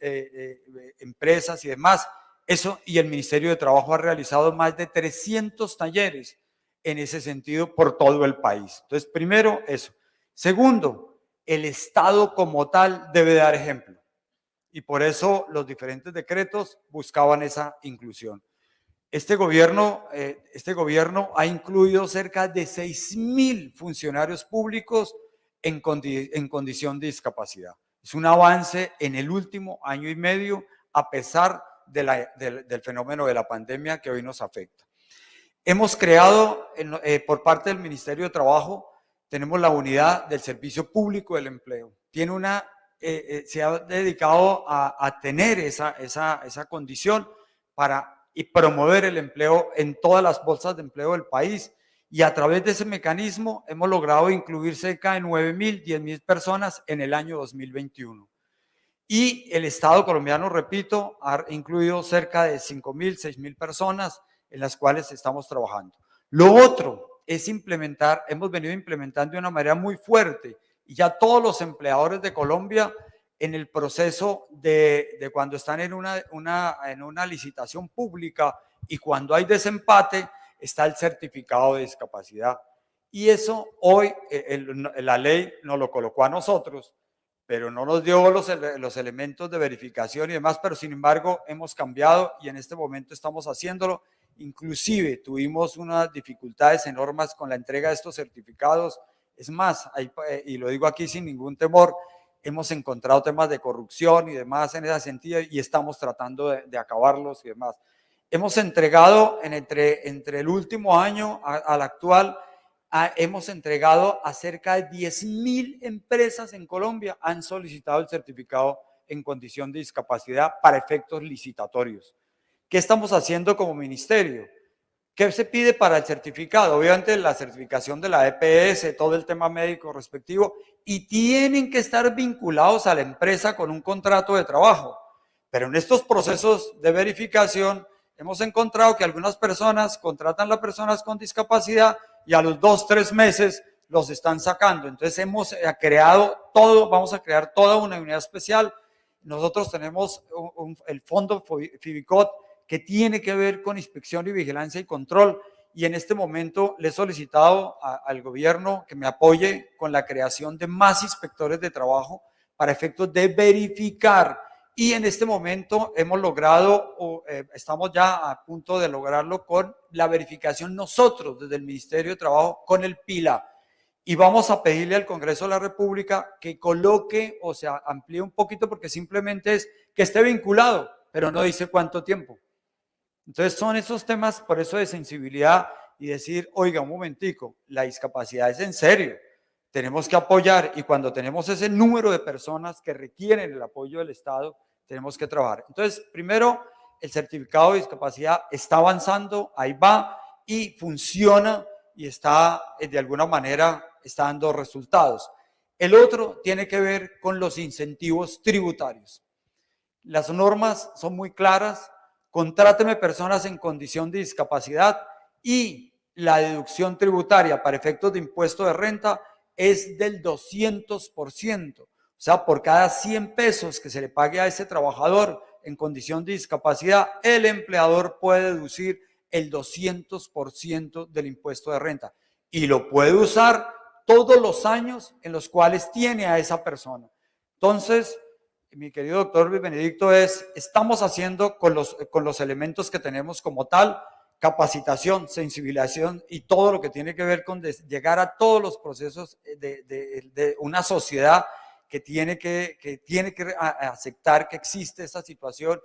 empresas y demás. Eso, y el Ministerio de Trabajo ha realizado más de 300 talleres en ese sentido por todo el país. Entonces, primero, eso. Segundo, el Estado como tal debe dar ejemplo. Y por eso los diferentes decretos buscaban esa inclusión. Este gobierno ha incluido cerca de 6.000 funcionarios públicos en condición de discapacidad. Es un avance en el último año y medio, a pesar del fenómeno de la pandemia que hoy nos afecta. Hemos creado, por parte del Ministerio de Trabajo, tenemos la unidad del Servicio Público del Empleo. Se ha dedicado a tener esa condición y promover el empleo en todas las bolsas de empleo del país. Y a través de ese mecanismo hemos logrado incluir cerca de 9.000, 10.000 personas en el año 2021. Y el Estado colombiano, repito, ha incluido cerca de 5.000, 6.000 personas en las cuales estamos trabajando. Lo otro es hemos venido implementando de una manera muy fuerte, y ya todos los empleadores de Colombia, en el proceso de cuando están en una licitación pública y cuando hay desempate, está el certificado de discapacidad. Y eso hoy la ley nos lo colocó a nosotros, pero no nos dio los elementos de verificación y demás, pero sin embargo hemos cambiado y en este momento estamos haciéndolo. Inclusive tuvimos unas dificultades enormes con la entrega de estos certificados. Es más, y lo digo aquí sin ningún temor, hemos encontrado temas de corrupción y demás en ese sentido y estamos tratando de acabarlos y demás. Hemos entregado entre el último año al actual, hemos entregado a cerca de 10.000 empresas en Colombia, han solicitado el certificado en condición de discapacidad para efectos licitatorios. ¿Qué estamos haciendo como ministerio? ¿Qué se pide para el certificado? Obviamente la certificación de la EPS, todo el tema médico respectivo, y tienen que estar vinculados a la empresa con un contrato de trabajo. Pero en estos procesos de verificación hemos encontrado que algunas personas contratan a personas con discapacidad y a los 2, 3 meses los están sacando. Entonces hemos creado vamos a crear toda una unidad especial. Nosotros tenemos el fondo FIBICOT, que tiene que ver con inspección y vigilancia y control, y en este momento le he solicitado al gobierno que me apoye con la creación de más inspectores de trabajo para efectos de verificar, y en este momento hemos logrado, estamos ya a punto de lograrlo con la verificación nosotros desde el Ministerio de Trabajo con el PILA, y vamos a pedirle al Congreso de la República que coloque, o sea, amplíe un poquito, porque simplemente es que esté vinculado, pero no dice cuánto tiempo. Entonces son esos temas, por eso, de sensibilidad y decir, oiga, un momentico, la discapacidad es en serio, tenemos que apoyar, y cuando tenemos ese número de personas que requieren el apoyo del Estado, tenemos que trabajar. Entonces, primero, el certificado de discapacidad está avanzando, ahí va, y funciona, y está, de alguna manera, está dando resultados. El otro tiene que ver con los incentivos tributarios. Las normas son muy claras. Contráteme personas en condición de discapacidad, y la deducción tributaria para efectos de impuesto de renta es del 200%. O sea, por cada 100 pesos que se le pague a ese trabajador en condición de discapacidad, el empleador puede deducir el 200% del impuesto de renta, y lo puede usar todos los años en los cuales tiene a esa persona. Entonces, mi querido doctor Luis Benedicto, estamos haciendo con los elementos que tenemos como tal, capacitación, sensibilización y todo lo que tiene que ver con llegar a todos los procesos de una sociedad que tiene que aceptar que existe esta situación.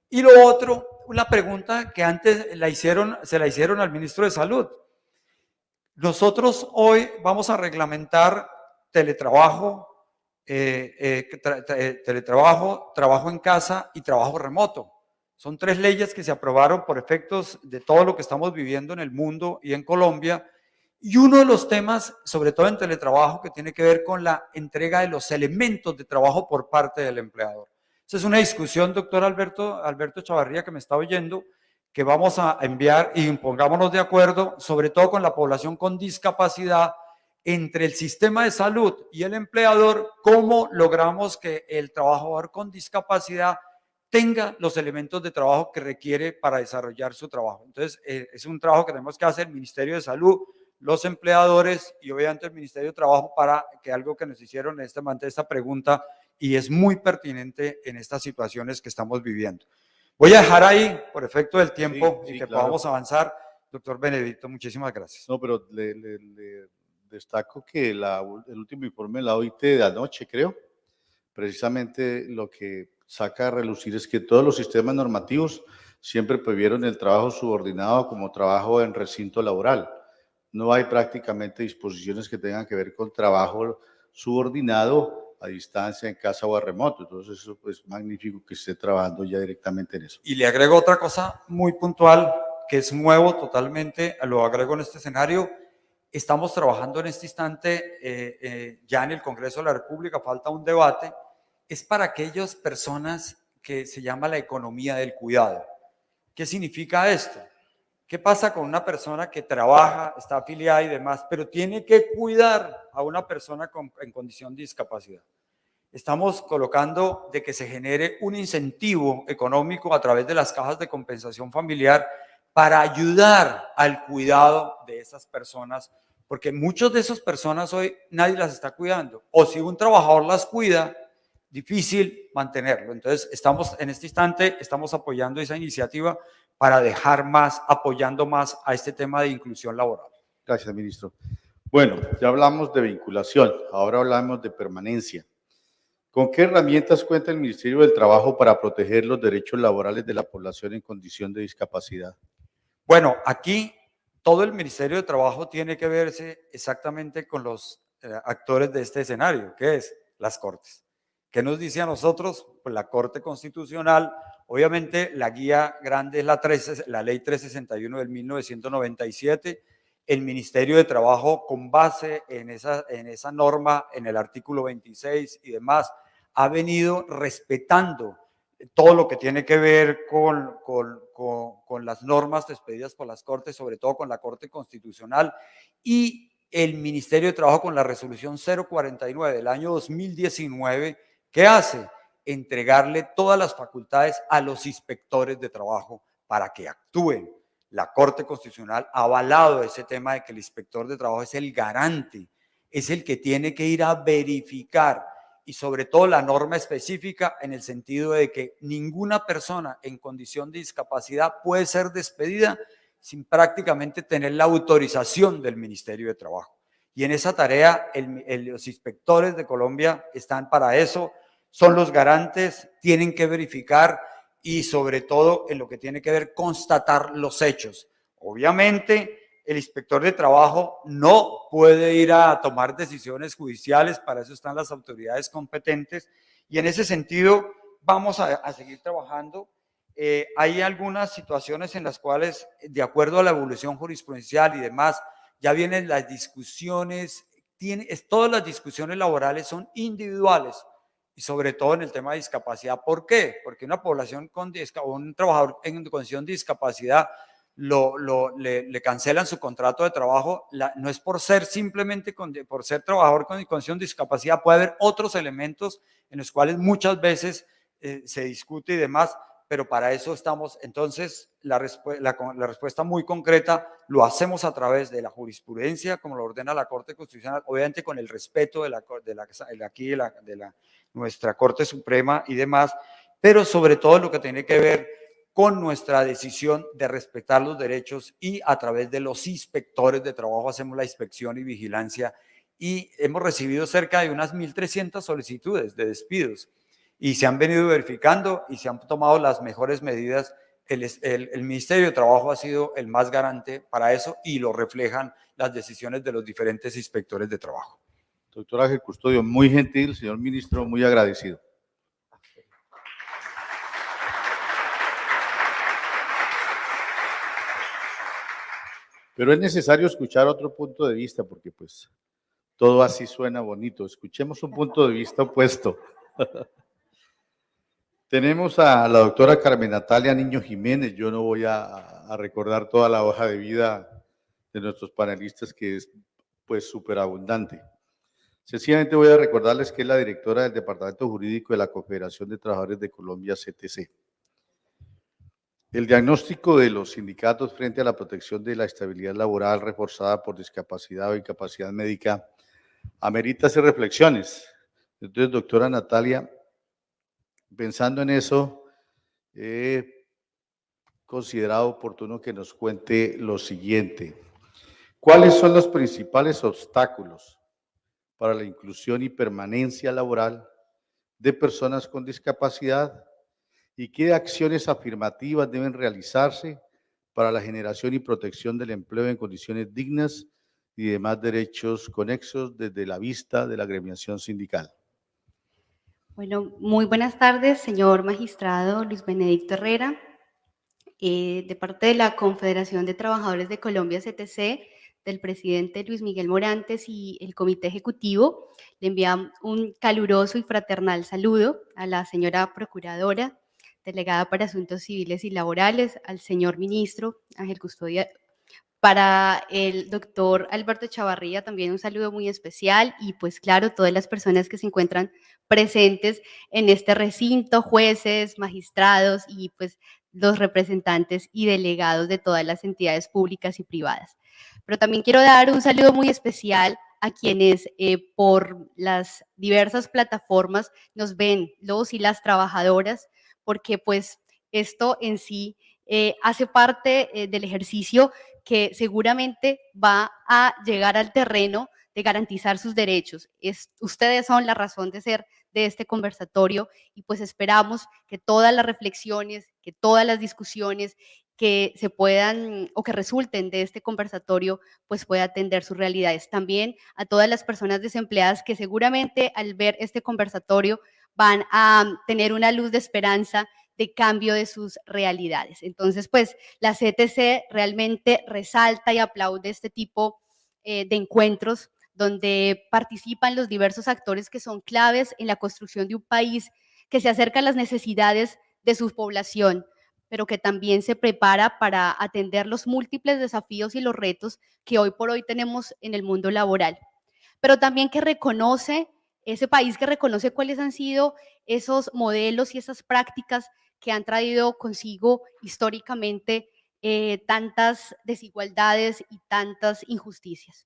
Y lo otro, una pregunta que antes se la hicieron al ministro de Salud. Nosotros hoy vamos a reglamentar teletrabajo, trabajo en casa y trabajo remoto. Son 3 leyes que se aprobaron por efectos de todo lo que estamos viviendo en el mundo y en Colombia. Y uno de los temas, sobre todo en teletrabajo, que tiene que ver con la entrega de los elementos de trabajo por parte del empleador. Esa es una discusión, doctor Alberto Chavarría, que me está oyendo, que vamos a enviar, y pongámonos de acuerdo, sobre todo con la población con discapacidad, entre el sistema de salud y el empleador, cómo logramos que el trabajador con discapacidad tenga los elementos de trabajo que requiere para desarrollar su trabajo. Entonces, es un trabajo que tenemos que hacer el Ministerio de Salud, los empleadores y obviamente el Ministerio de Trabajo, para que algo que nos hicieron esta pregunta, y es muy pertinente en estas situaciones que estamos viviendo. Voy a dejar ahí, por efecto del tiempo, Sí, y que claro. podamos avanzar. Doctor Benedicto, muchísimas gracias. No, pero le destaco que el último informe de la OIT de anoche, creo, precisamente lo que saca a relucir es que todos los sistemas normativos siempre previeron el trabajo subordinado como trabajo en recinto laboral. No hay prácticamente disposiciones que tengan que ver con trabajo subordinado a distancia, en casa o a remoto. Entonces, eso es magnífico que esté trabajando ya directamente en eso. Y le agrego otra cosa muy puntual, que es nuevo totalmente, lo agrego en este escenario. Estamos trabajando en este instante ya en el Congreso de la República, falta un debate, es para aquellas personas que se llama la economía del cuidado. ¿Qué significa esto? ¿Qué pasa con una persona que trabaja, está afiliada y demás, pero tiene que cuidar a una persona en condición de discapacidad? Estamos colocando de que se genere un incentivo económico a través de las cajas de compensación familiar para ayudar al cuidado de esas personas, porque muchas de esas personas hoy nadie las está cuidando, o si un trabajador las cuida, difícil mantenerlo. Entonces, estamos en este instante, estamos apoyando esa iniciativa para dejar más, apoyando más a este tema de inclusión laboral. Gracias, ministro. Bueno, ya hablamos de vinculación, ahora hablamos de permanencia. ¿Con qué herramientas cuenta el Ministerio del Trabajo para proteger los derechos laborales de la población en condición de discapacidad? Bueno, aquí todo el Ministerio de Trabajo tiene que verse exactamente con los actores de este escenario, que es las Cortes. ¿Qué nos dice a nosotros? Pues la Corte Constitucional, obviamente la guía grande es la Ley 361 del 1997, el Ministerio de Trabajo, con base en esa norma, en el artículo 26 y demás, ha venido respetando todo lo que tiene que ver con las normas expedidas por las Cortes, sobre todo con la Corte Constitucional, y el Ministerio de Trabajo con la resolución 049 del año 2019, ¿qué hace? Entregarle todas las facultades a los inspectores de trabajo para que actúen. La Corte Constitucional ha avalado ese tema de que el inspector de trabajo es el garante, es el que tiene que ir a verificar, y sobre todo la norma específica en el sentido de que ninguna persona en condición de discapacidad puede ser despedida sin prácticamente tener la autorización del Ministerio de Trabajo. Y en esa tarea los inspectores de Colombia están para eso, son los garantes, tienen que verificar y sobre todo en lo que tiene que ver constatar los hechos. Obviamente, el inspector de trabajo no puede ir a tomar decisiones judiciales, para eso están las autoridades competentes, y en ese sentido vamos a seguir trabajando. Hay algunas situaciones en las cuales, de acuerdo a la evolución jurisprudencial y demás, ya vienen las discusiones, todas las discusiones laborales son individuales, y sobre todo en el tema de discapacidad. ¿Por qué? Porque una población un trabajador en condición de discapacidad le cancelan su contrato de trabajo, no es por ser simplemente por ser trabajador con condición de discapacidad, puede haber otros elementos en los cuales muchas veces se discute y demás, pero para eso estamos. Entonces, la respuesta muy concreta lo hacemos a través de la jurisprudencia, como lo ordena la Corte Constitucional, obviamente con el respeto de nuestra Corte Suprema y demás, pero sobre todo lo que tiene que ver con nuestra decisión de respetar los derechos, y a través de los inspectores de trabajo hacemos la inspección y vigilancia, y hemos recibido cerca de unas 1.300 solicitudes de despidos y se han venido verificando y se han tomado las mejores medidas. El Ministerio de Trabajo ha sido el más garante para eso y lo reflejan las decisiones de los diferentes inspectores de trabajo. Doctor Ángel Custodio, muy gentil, señor ministro, muy agradecido. Pero es necesario escuchar otro punto de vista, porque pues todo así suena bonito. Escuchemos un punto de vista opuesto. Tenemos a la doctora Carmen Natalia Niño Jiménez. Yo no voy a recordar toda la hoja de vida de nuestros panelistas, que es pues superabundante. Sencillamente voy a recordarles que es la directora del Departamento Jurídico de la Confederación de Trabajadores de Colombia, CTC. El diagnóstico de los sindicatos frente a la protección de la estabilidad laboral reforzada por discapacidad o incapacidad médica amerita hacer reflexiones. Entonces, doctora Natalia, pensando en eso, he considerado oportuno que nos cuente lo siguiente. ¿Cuáles son los principales obstáculos para la inclusión y permanencia laboral de personas con discapacidad y qué acciones afirmativas deben realizarse para la generación y protección del empleo en condiciones dignas y demás derechos conexos desde la vista de la agremiación sindical? Bueno, muy buenas tardes, señor magistrado Luis Benedicto Herrera. De parte de la Confederación de Trabajadores de Colombia, CTC, del presidente Luis Miguel Morantes y el comité ejecutivo, le enviamos un caluroso y fraternal saludo a la señora procuradora, delegada para Asuntos Civiles y Laborales, al señor ministro Ángel Custodia. Para el doctor Alberto Chavarría también un saludo muy especial y pues claro, todas las personas que se encuentran presentes en este recinto, jueces, magistrados y pues los representantes y delegados de todas las entidades públicas y privadas. Pero también quiero dar un saludo muy especial a quienes por las diversas plataformas nos ven, los y las trabajadoras, porque pues esto en sí hace parte del ejercicio que seguramente va a llegar al terreno de garantizar sus derechos. Ustedes son la razón de ser de este conversatorio y pues esperamos que todas las reflexiones, que todas las discusiones que se puedan o que resulten de este conversatorio pues pueda atender sus realidades. También a todas las personas desempleadas que seguramente al ver este conversatorio van a tener una luz de esperanza de cambio de sus realidades. Entonces, pues la CTC realmente resalta y aplaude este tipo de encuentros donde participan los diversos actores que son claves en la construcción de un país que se acerca a las necesidades de su población, pero que también se prepara para atender los múltiples desafíos y los retos que hoy por hoy tenemos en el mundo laboral. Pero también que reconoce, ese país que reconoce cuáles han sido esos modelos y esas prácticas que han traído consigo históricamente tantas desigualdades y tantas injusticias.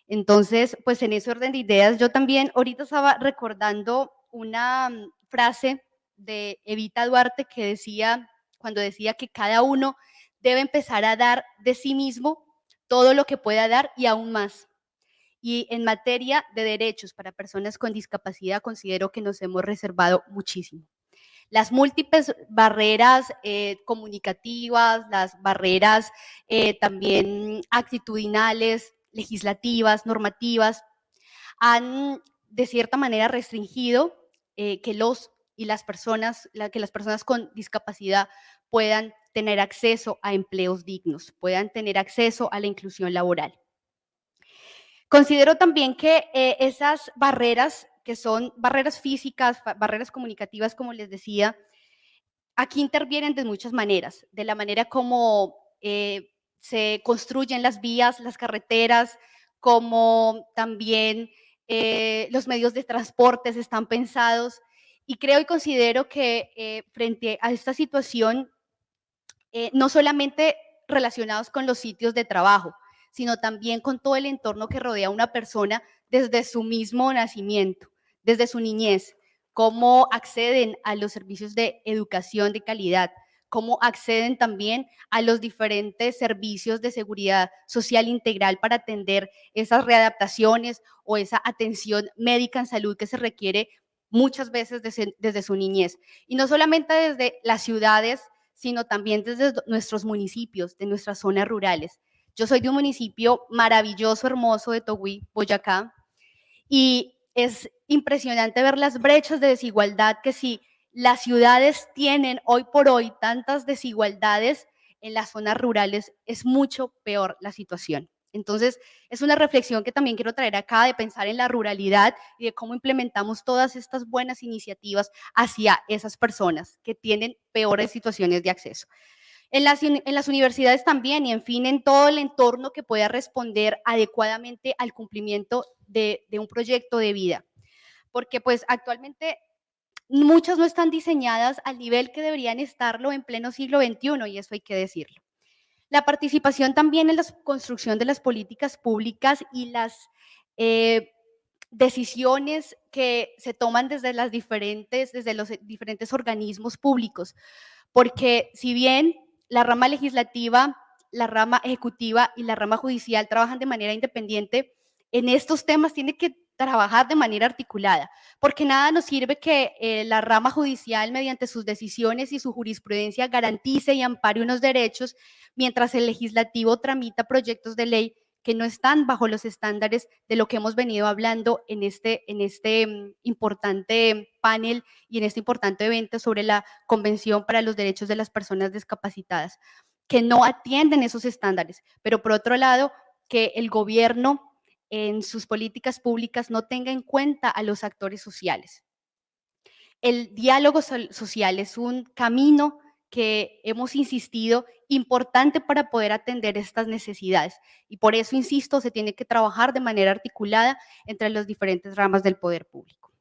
Entonces, pues en ese orden de ideas, yo también ahorita estaba recordando una frase de Evita Duarte que decía, cuando decía que cada uno debe empezar a dar de sí mismo todo lo que pueda dar y aún más. Y en materia de derechos para personas con discapacidad, considero que nos hemos reservado muchísimo. Las múltiples barreras comunicativas, las barreras también actitudinales, legislativas, normativas, han de cierta manera restringido que las personas con discapacidad puedan tener acceso a empleos dignos, puedan tener acceso a la inclusión laboral. Considero también que esas barreras, que son barreras físicas, barreras comunicativas, como les decía, aquí intervienen de muchas maneras, de la manera como se construyen las vías, las carreteras, como también los medios de transporte están pensados. Y creo y considero que frente a esta situación, no solamente relacionados con los sitios de trabajo, sino también con todo el entorno que rodea a una persona desde su mismo nacimiento, desde su niñez, cómo acceden a los servicios de educación de calidad, cómo acceden también a los diferentes servicios de seguridad social integral para atender esas readaptaciones o esa atención médica en salud que se requiere muchas veces desde su niñez. Y no solamente desde las ciudades, sino también desde nuestros municipios, de nuestras zonas rurales. Yo soy de un municipio maravilloso, hermoso de Togüí, Boyacá, y es impresionante ver las brechas de desigualdad que si las ciudades tienen hoy por hoy tantas desigualdades, en las zonas rurales es mucho peor la situación. Entonces, es una reflexión que también quiero traer acá de pensar en la ruralidad y de cómo implementamos todas estas buenas iniciativas hacia esas personas que tienen peores situaciones de acceso. En las universidades también, y en fin, en todo el entorno que pueda responder adecuadamente al cumplimiento de un proyecto de vida. Porque pues actualmente muchas no están diseñadas al nivel que deberían estarlo en pleno siglo XXI, y eso hay que decirlo. La participación también en la construcción de las políticas públicas y las decisiones que se toman desde los diferentes organismos públicos, porque si bien la rama legislativa, la rama ejecutiva y la rama judicial trabajan de manera independiente, en estos temas tiene que trabajar de manera articulada, porque nada nos sirve que la rama judicial, mediante sus decisiones y su jurisprudencia, garantice y ampare unos derechos, mientras el legislativo tramita proyectos de ley que no están bajo los estándares de lo que hemos venido hablando en este importante panel y en este importante evento sobre la Convención para los Derechos de las Personas Discapacitadas, que no atienden esos estándares, pero por otro lado, que el gobierno en sus políticas públicas no tenga en cuenta a los actores sociales. El diálogo social es un camino que hemos insistido importante para poder atender estas necesidades, y por eso, insisto, se tiene que trabajar de manera articulada entre las diferentes ramas del poder público.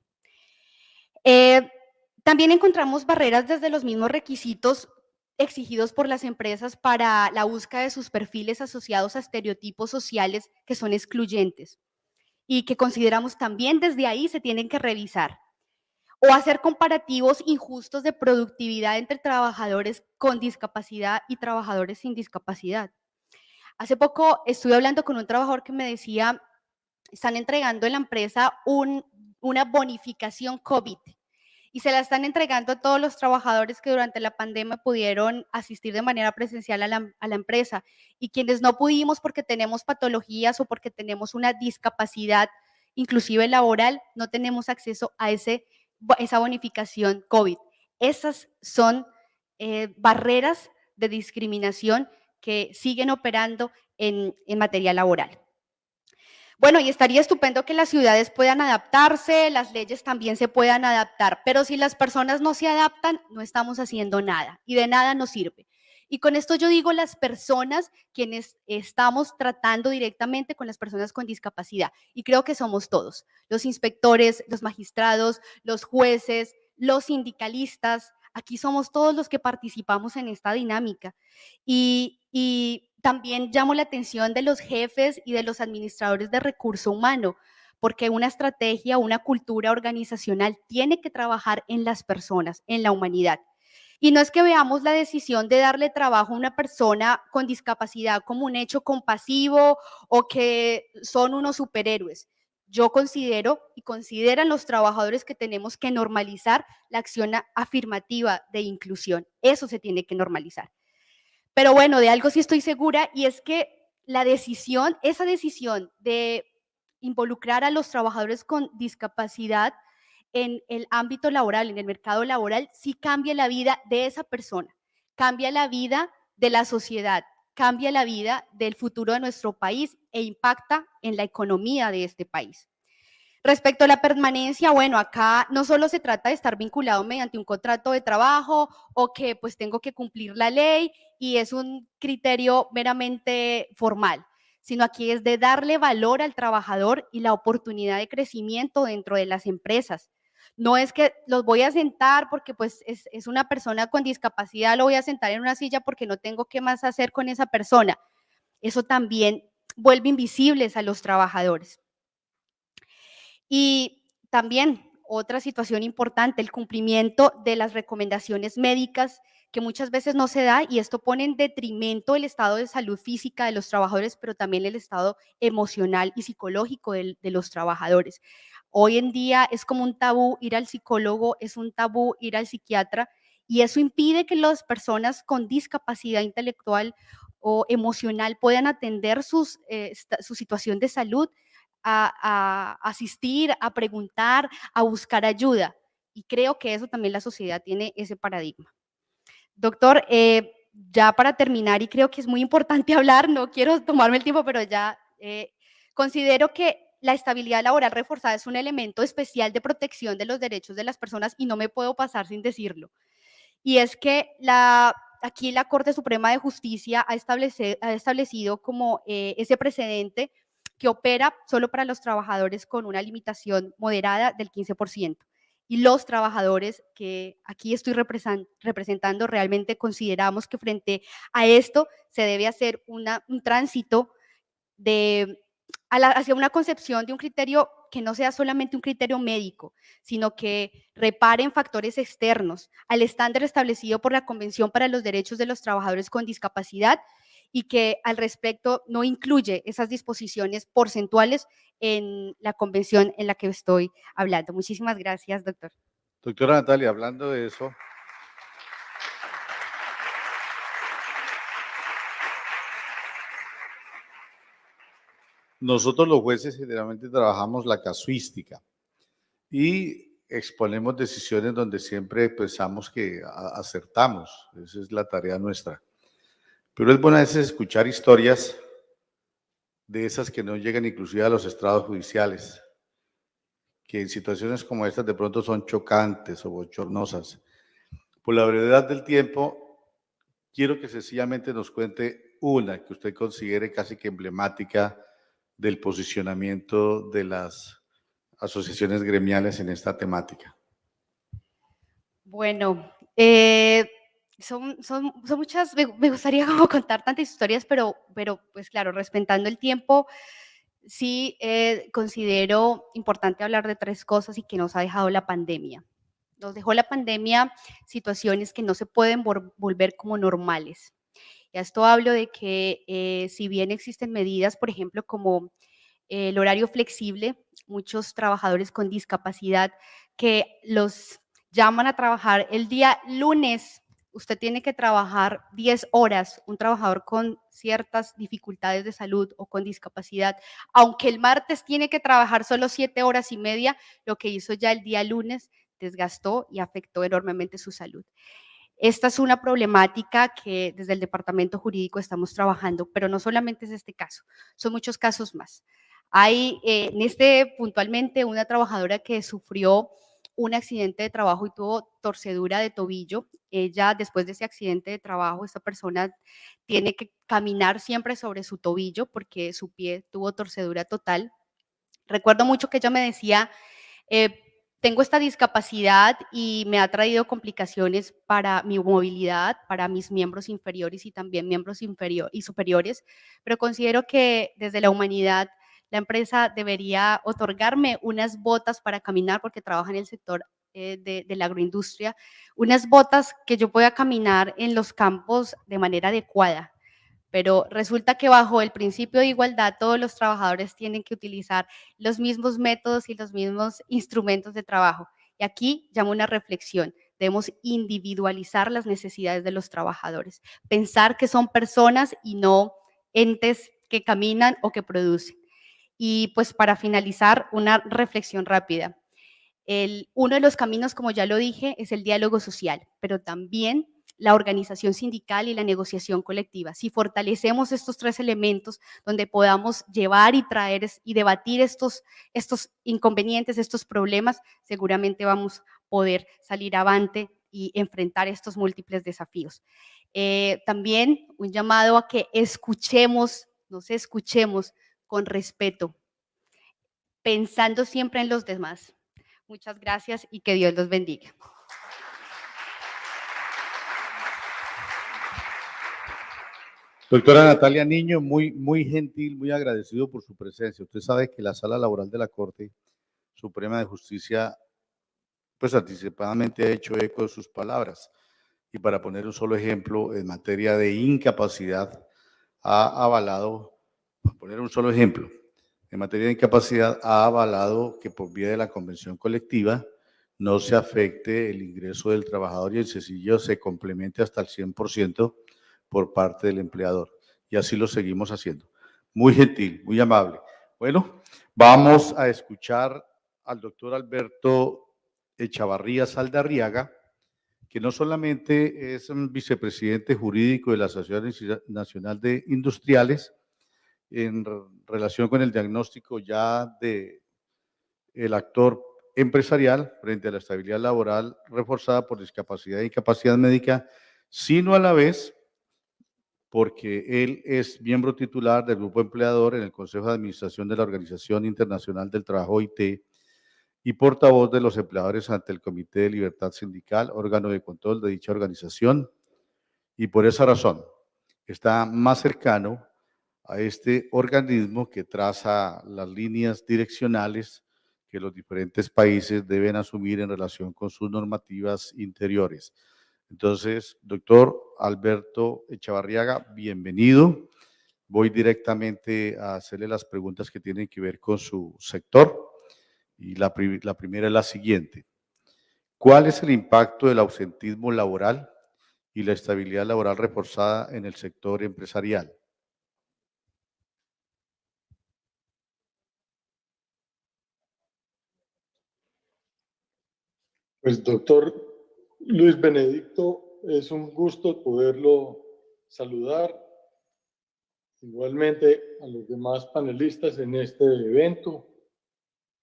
También encontramos barreras desde los mismos requisitos exigidos por las empresas para la búsqueda de sus perfiles asociados a estereotipos sociales que son excluyentes y que consideramos también desde ahí se tienen que revisar, o hacer comparativos injustos de productividad entre trabajadores con discapacidad y trabajadores sin discapacidad. Hace poco estuve hablando con un trabajador que me decía, están entregando en la empresa una bonificación COVID y se la están entregando a todos los trabajadores que durante la pandemia pudieron asistir de manera presencial a la empresa, y quienes no pudimos porque tenemos patologías o porque tenemos una discapacidad, inclusive laboral, no tenemos acceso a esa bonificación COVID. Esas son barreras de discriminación que siguen operando en materia laboral. Bueno, y estaría estupendo que las ciudades puedan adaptarse, las leyes también se puedan adaptar, pero si las personas no se adaptan, no estamos haciendo nada y de nada nos sirve. Y con esto yo digo las personas quienes estamos tratando directamente con las personas con discapacidad, y creo que somos todos, los inspectores, los magistrados, los jueces, los sindicalistas, aquí somos todos los que participamos en esta dinámica. Y también llamo la atención de los jefes y de los administradores de recurso humano, porque una estrategia, una cultura organizacional tiene que trabajar en las personas, en la humanidad. Y no es que veamos la decisión de darle trabajo a una persona con discapacidad como un hecho compasivo o que son unos superhéroes. Yo considero y consideran los trabajadores que tenemos que normalizar la acción afirmativa de inclusión. Eso se tiene que normalizar. Pero bueno, de algo sí estoy segura, y es que esa decisión de involucrar a los trabajadores con discapacidad en el ámbito laboral, en el mercado laboral, sí cambia la vida de esa persona, cambia la vida de la sociedad, cambia la vida del futuro de nuestro país e impacta en la economía de este país. Respecto a la permanencia, bueno, acá no solo se trata de estar vinculado mediante un contrato de trabajo o que pues tengo que cumplir la ley y es un criterio meramente formal, sino aquí es de darle valor al trabajador y la oportunidad de crecimiento dentro de las empresas. No es que los voy a sentar porque pues es una persona con discapacidad, lo voy a sentar en una silla porque no tengo qué más hacer con esa persona. Eso también vuelve invisibles a los trabajadores. Y también otra situación importante, el cumplimiento de las recomendaciones médicas, que muchas veces no se da, y esto pone en detrimento el estado de salud física de los trabajadores, pero también el estado emocional y psicológico de los trabajadores. Hoy en día es como un tabú ir al psicólogo, es un tabú ir al psiquiatra, y eso impide que las personas con discapacidad intelectual o emocional puedan atender su situación de salud, a asistir, a preguntar, a buscar ayuda. Y creo que eso también la sociedad tiene ese paradigma. Doctor, ya para terminar, y creo que es muy importante hablar, no quiero tomarme el tiempo, pero ya considero que la estabilidad laboral reforzada es un elemento especial de protección de los derechos de las personas y no me puedo pasar sin decirlo. Y es que la aquí la Corte Suprema de Justicia ha establecido como ese precedente que opera solo para los trabajadores con una limitación moderada del 15%. Y los trabajadores que aquí estoy representando realmente consideramos que frente a esto se debe hacer un tránsito hacia una concepción de un criterio que no sea solamente un criterio médico, sino que repare en factores externos al estándar establecido por la Convención para los Derechos de los Trabajadores con Discapacidad y que al respecto no incluye esas disposiciones porcentuales en la convención en la que estoy hablando. Muchísimas gracias, doctor. Doctora Natalia, hablando de eso, nosotros los jueces generalmente trabajamos la casuística y exponemos decisiones donde siempre pensamos que acertamos. Esa es la tarea nuestra. Pero es bueno a veces escuchar historias de esas que no llegan inclusive a los estrados judiciales, que en situaciones como estas de pronto son chocantes o bochornosas. Por la brevedad del tiempo, quiero que sencillamente nos cuente una que usted considere casi que emblemática del posicionamiento de las asociaciones gremiales en esta temática. Bueno, son muchas, me gustaría como contar tantas historias, pero pues claro, respetando el tiempo, sí considero importante hablar de 3 cosas y que nos ha dejado la pandemia. Nos dejó la pandemia situaciones que no se pueden volver como normales. Y a esto hablo de que si bien existen medidas, por ejemplo, como el horario flexible, muchos trabajadores con discapacidad que los llaman a trabajar el día lunes, usted tiene que trabajar 10 horas, un trabajador con ciertas dificultades de salud o con discapacidad, aunque el martes tiene que trabajar solo 7 horas y media, lo que hizo ya el día lunes desgastó y afectó enormemente su salud. Esta es una problemática que desde el departamento jurídico estamos trabajando, pero no solamente es este caso, son muchos casos más. Hay puntualmente una trabajadora que sufrió un accidente de trabajo y tuvo torcedura de tobillo. Ella, después de ese accidente de trabajo, esta persona tiene que caminar siempre sobre su tobillo porque su pie tuvo torcedura total. Recuerdo mucho que ella me decía, tengo esta discapacidad y me ha traído complicaciones para mi movilidad, para mis miembros inferiores y también miembros superiores, pero considero que desde la humanidad la empresa debería otorgarme unas botas para caminar porque trabaja en el sector de la agroindustria, unas botas que yo pueda caminar en los campos de manera adecuada. Pero resulta que bajo el principio de igualdad todos los trabajadores tienen que utilizar los mismos métodos y los mismos instrumentos de trabajo. Y aquí llamo una reflexión. Debemos individualizar las necesidades de los trabajadores, pensar que son personas y no entes que caminan o que producen. Y pues para finalizar, una reflexión rápida. Uno de los caminos, como ya lo dije, es el diálogo social, pero también la organización sindical y la negociación colectiva. Si fortalecemos estos 3 elementos donde podamos llevar y traer y debatir estos inconvenientes, estos problemas, seguramente vamos a poder salir avante y enfrentar estos múltiples desafíos. También un llamado a que nos escuchemos con respeto, pensando siempre en los demás. Muchas gracias y que Dios los bendiga. Doctora Natalia Niño, muy gentil, muy agradecido por su presencia. Usted sabe que la Sala Laboral de la Corte Suprema de Justicia, pues anticipadamente ha hecho eco de sus palabras. Y para poner un solo ejemplo, en materia de incapacidad, ha avalado, para poner un solo ejemplo, en materia de incapacidad ha avalado que por vía de la convención colectiva no se afecte el ingreso del trabajador y el sencillo se complemente hasta el 100% por parte del empleador. Y así lo seguimos haciendo. Muy gentil, muy amable. Bueno, vamos a escuchar al doctor Alberto Echavarría Saldarriaga, que no solamente es un vicepresidente jurídico de la Asociación Nacional de Industriales, en relación con el diagnóstico ya de el actor empresarial frente a la estabilidad laboral reforzada por discapacidad e incapacidad médica, sino a la vez porque él es miembro titular del Grupo Empleador en el Consejo de Administración de la Organización Internacional del Trabajo, OIT, y portavoz de los empleadores ante el Comité de Libertad Sindical, órgano de control de dicha organización, y por esa razón está más cercano a este organismo que traza las líneas direccionales que los diferentes países deben asumir en relación con sus normativas interiores. Entonces, doctor Alberto Echavarriaga, bienvenido. Voy directamente a hacerle las preguntas que tienen que ver con su sector. Y la primera es la siguiente. ¿Cuál es el impacto del ausentismo laboral y la estabilidad laboral reforzada en el sector empresarial? Pues doctor Luis Benedicto, es un gusto poderlo saludar. Igualmente a los demás panelistas en este evento.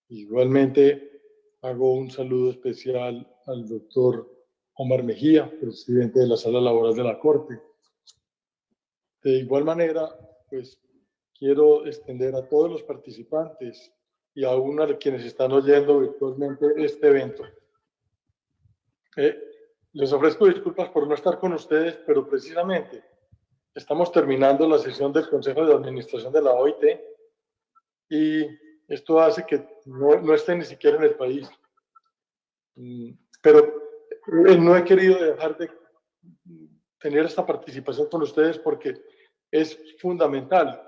Igualmente hago un saludo especial al doctor Omar Mejía, presidente de la Sala Laboral de la Corte. De igual manera, pues quiero extender a todos los participantes y aún a quienes están oyendo virtualmente este evento. Les ofrezco disculpas por no estar con ustedes, pero precisamente estamos terminando la sesión del Consejo de Administración de la OIT y esto hace que no esté ni siquiera en el país. Pero no he querido dejar de tener esta participación con ustedes porque es fundamental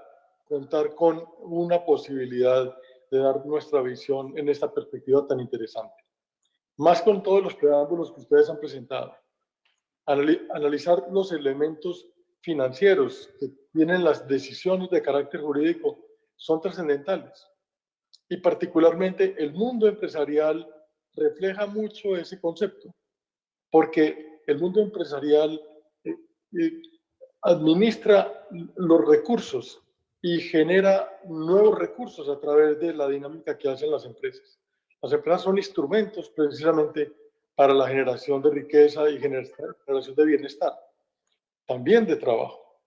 contar con una posibilidad de dar nuestra visión en esta perspectiva tan interesante. Más con todos los preámbulos que ustedes han presentado. Analizar los elementos financieros que tienen las decisiones de carácter jurídico son trascendentales. Y particularmente el mundo empresarial refleja mucho ese concepto, porque el mundo empresarial administra los recursos y genera nuevos recursos a través de la dinámica que hacen las empresas. Las empresas son instrumentos precisamente para la generación de riqueza y generación de bienestar, también de trabajo.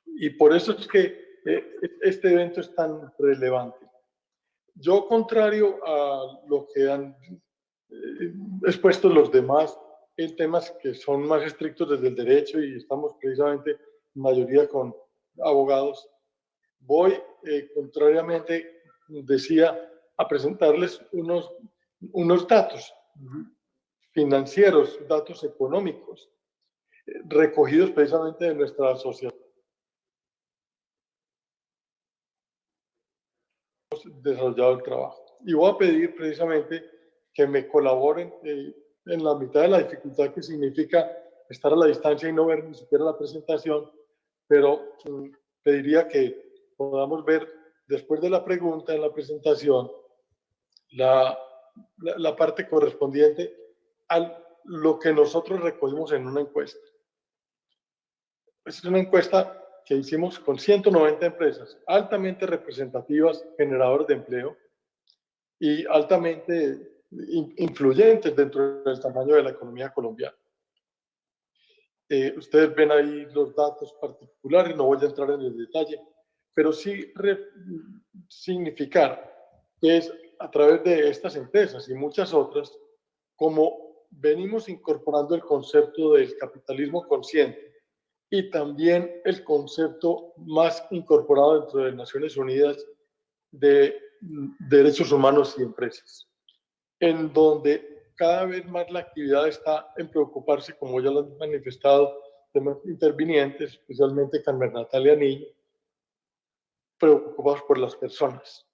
Y por eso es que este evento es tan relevante. Yo, contrario a lo que han expuesto los demás en temas que son más estrictos desde el derecho y estamos precisamente en mayoría con abogados, voy, contrariamente, decía, a presentarles unos datos financieros, datos económicos, recogidos precisamente de nuestra sociedad. Desarrollado el trabajo. Y voy a pedir precisamente que me colaboren en la mitad de la dificultad que significa estar a la distancia y no ver ni siquiera la presentación, pero pediría que podamos ver después de la pregunta en la presentación la parte correspondiente a lo que nosotros recogimos en una encuesta. Es una encuesta que hicimos con 190 empresas altamente representativas, generadoras de empleo y altamente influyentes dentro del tamaño de la economía colombiana. Ustedes ven ahí los datos particulares, no voy a entrar en el detalle, pero sí significar que es a través de estas empresas y muchas otras, como venimos incorporando el concepto del capitalismo consciente y también el concepto más incorporado dentro de Naciones Unidas de derechos humanos y empresas, en donde cada vez más la actividad está en preocuparse, como ya lo han manifestado temas intervinientes, especialmente Carmen Natalia Niño, preocupados por las personas,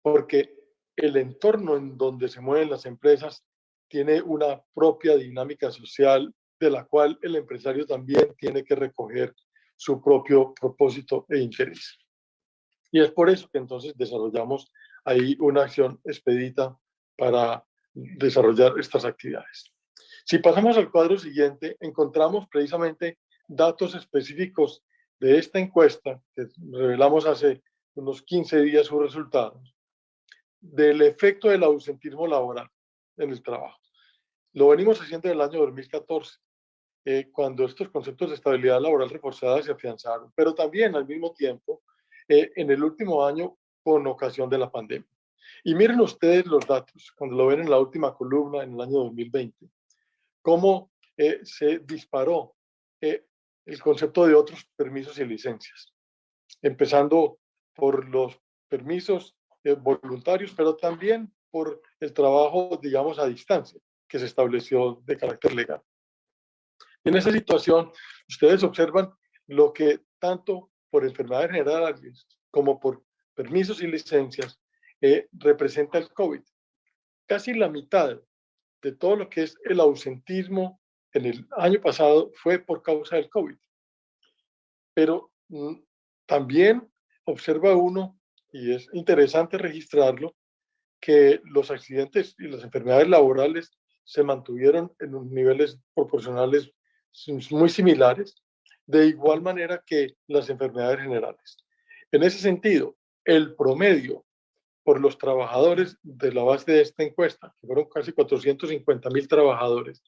porque el entorno en donde se mueven las empresas tiene una propia dinámica social de la cual el empresario también tiene que recoger su propio propósito e interés. Y es por eso que entonces desarrollamos ahí una acción expedita para desarrollar estas actividades. Si pasamos al cuadro siguiente, encontramos precisamente datos específicos de esta encuesta que revelamos hace unos 15 días sus resultados, del efecto del ausentismo laboral en el trabajo. Lo venimos haciendo en el año 2014 cuando estos conceptos de estabilidad laboral reforzada se afianzaron, pero también al mismo tiempo en el último año con ocasión de la pandemia. Y miren ustedes los datos, cuando lo ven en la última columna en el año 2020, cómo se disparó el concepto de otros permisos y licencias, empezando por los permisos voluntarios, pero también por el trabajo, digamos, a distancia, que se estableció de carácter legal. En esa situación, ustedes observan lo que tanto por enfermedades generales como por permisos y licencias representa el COVID. Casi la mitad de todo lo que es el ausentismo en el año pasado fue por causa del COVID. Pero también observa uno, y es interesante registrarlo, que los accidentes y las enfermedades laborales se mantuvieron en unos niveles proporcionales muy similares, de igual manera que las enfermedades generales. En ese sentido, el promedio por los trabajadores de la base de esta encuesta, que fueron casi 450,000 trabajadores,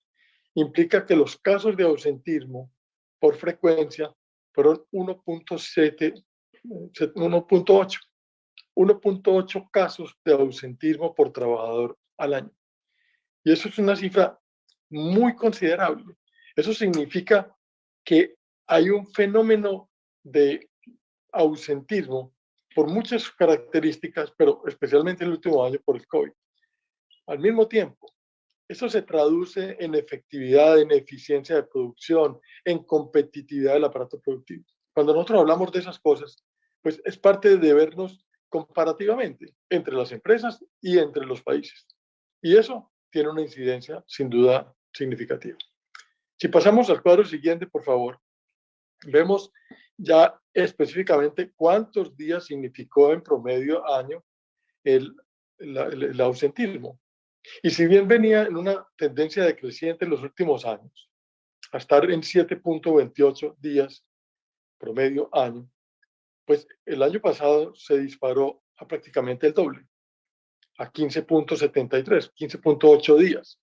implica que los casos de ausentismo por frecuencia fueron 1.8 casos de ausentismo por trabajador al año. Y eso es una cifra muy considerable. Eso significa que hay un fenómeno de ausentismo por muchas características, pero especialmente el último año por el COVID. Al mismo tiempo, eso se traduce en efectividad, en eficiencia de producción, en competitividad del aparato productivo. Cuando nosotros hablamos de esas cosas, pues es parte de vernos comparativamente entre las empresas y entre los países. Y eso tiene una incidencia sin duda significativa. Si pasamos al cuadro siguiente, por favor, vemos ya específicamente cuántos días significó en promedio año el ausentismo. Y si bien venía en una tendencia decreciente en los últimos años, a estar en 7.28 días promedio año, pues el año pasado se disparó a prácticamente el doble, a 15.73, 15.8 días.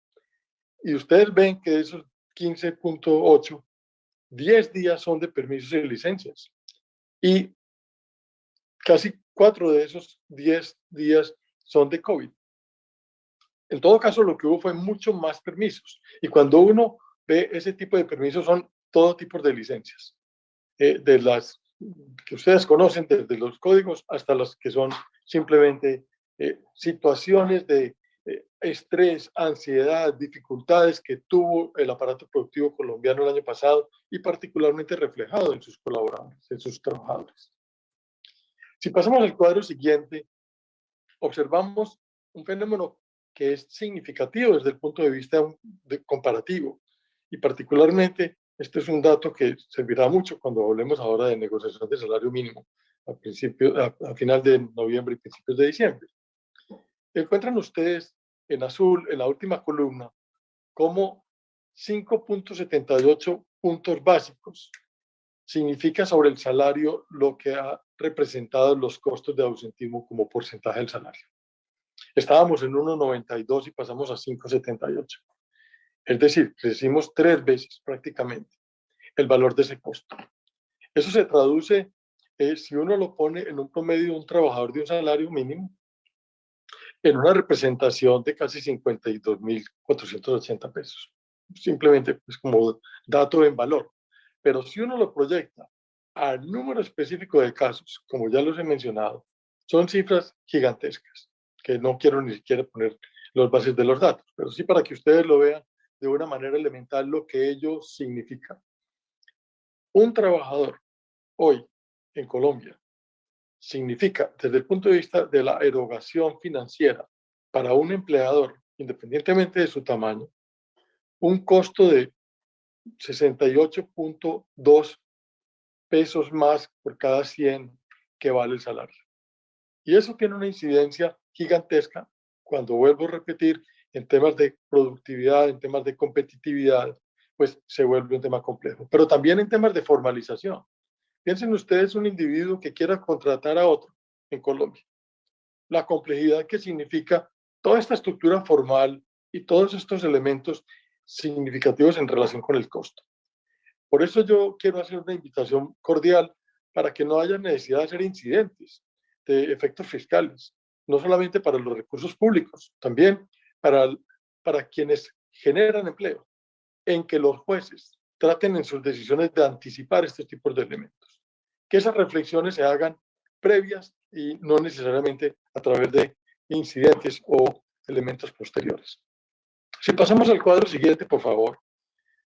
Y ustedes ven que de esos 15.8, 10 días son de permisos y licencias. Y casi 4 de esos 10 días son de COVID. En todo caso, lo que hubo fue mucho más permisos. Y cuando uno ve ese tipo de permisos, son todo tipo de licencias. De las que ustedes conocen, desde los códigos hasta las que son simplemente situaciones de estrés, ansiedad, dificultades que tuvo el aparato productivo colombiano el año pasado y particularmente reflejado en sus colaboradores, en sus trabajadores. Si pasamos al cuadro siguiente, observamos un fenómeno que es significativo desde el punto de vista comparativo y particularmente este es un dato que servirá mucho cuando hablemos ahora de negociación de salario mínimo a final de noviembre y principios de diciembre. Encuentran ustedes en azul, en la última columna, como 5.78 puntos básicos significa sobre el salario lo que ha representado los costos de ausentismo como porcentaje del salario. Estábamos en 1.92 y pasamos a 5.78. Es decir, crecimos 3 veces prácticamente el valor de ese costo. Eso se traduce, si uno lo pone en un promedio de un trabajador de un salario mínimo, en una representación de casi 52.480 pesos. Simplemente pues, como dato en valor. Pero si uno lo proyecta al número específico de casos, como ya los he mencionado, son cifras gigantescas, que no quiero ni siquiera poner los bases de los datos, pero sí para que ustedes lo vean de una manera elemental lo que ello significa. Un trabajador hoy en Colombia significa, desde el punto de vista de la erogación financiera para un empleador, independientemente de su tamaño, un costo de 68.2 pesos más por cada 100 que vale el salario. Y eso tiene una incidencia gigantesca cuando vuelvo a repetir en temas de productividad, en temas de competitividad, pues se vuelve un tema complejo. Pero también en temas de formalización. Piensen ustedes un individuo que quiera contratar a otro en Colombia. La complejidad que significa toda esta estructura formal y todos estos elementos significativos en relación con el costo. Por eso yo quiero hacer una invitación cordial para que no haya necesidad de hacer incidentes de efectos fiscales, no solamente para los recursos públicos, también para quienes generan empleo, en que los jueces traten en sus decisiones de anticipar estos tipos de elementos. Que esas reflexiones se hagan previas y no necesariamente a través de incidentes o elementos posteriores. Si pasamos al cuadro siguiente, por favor,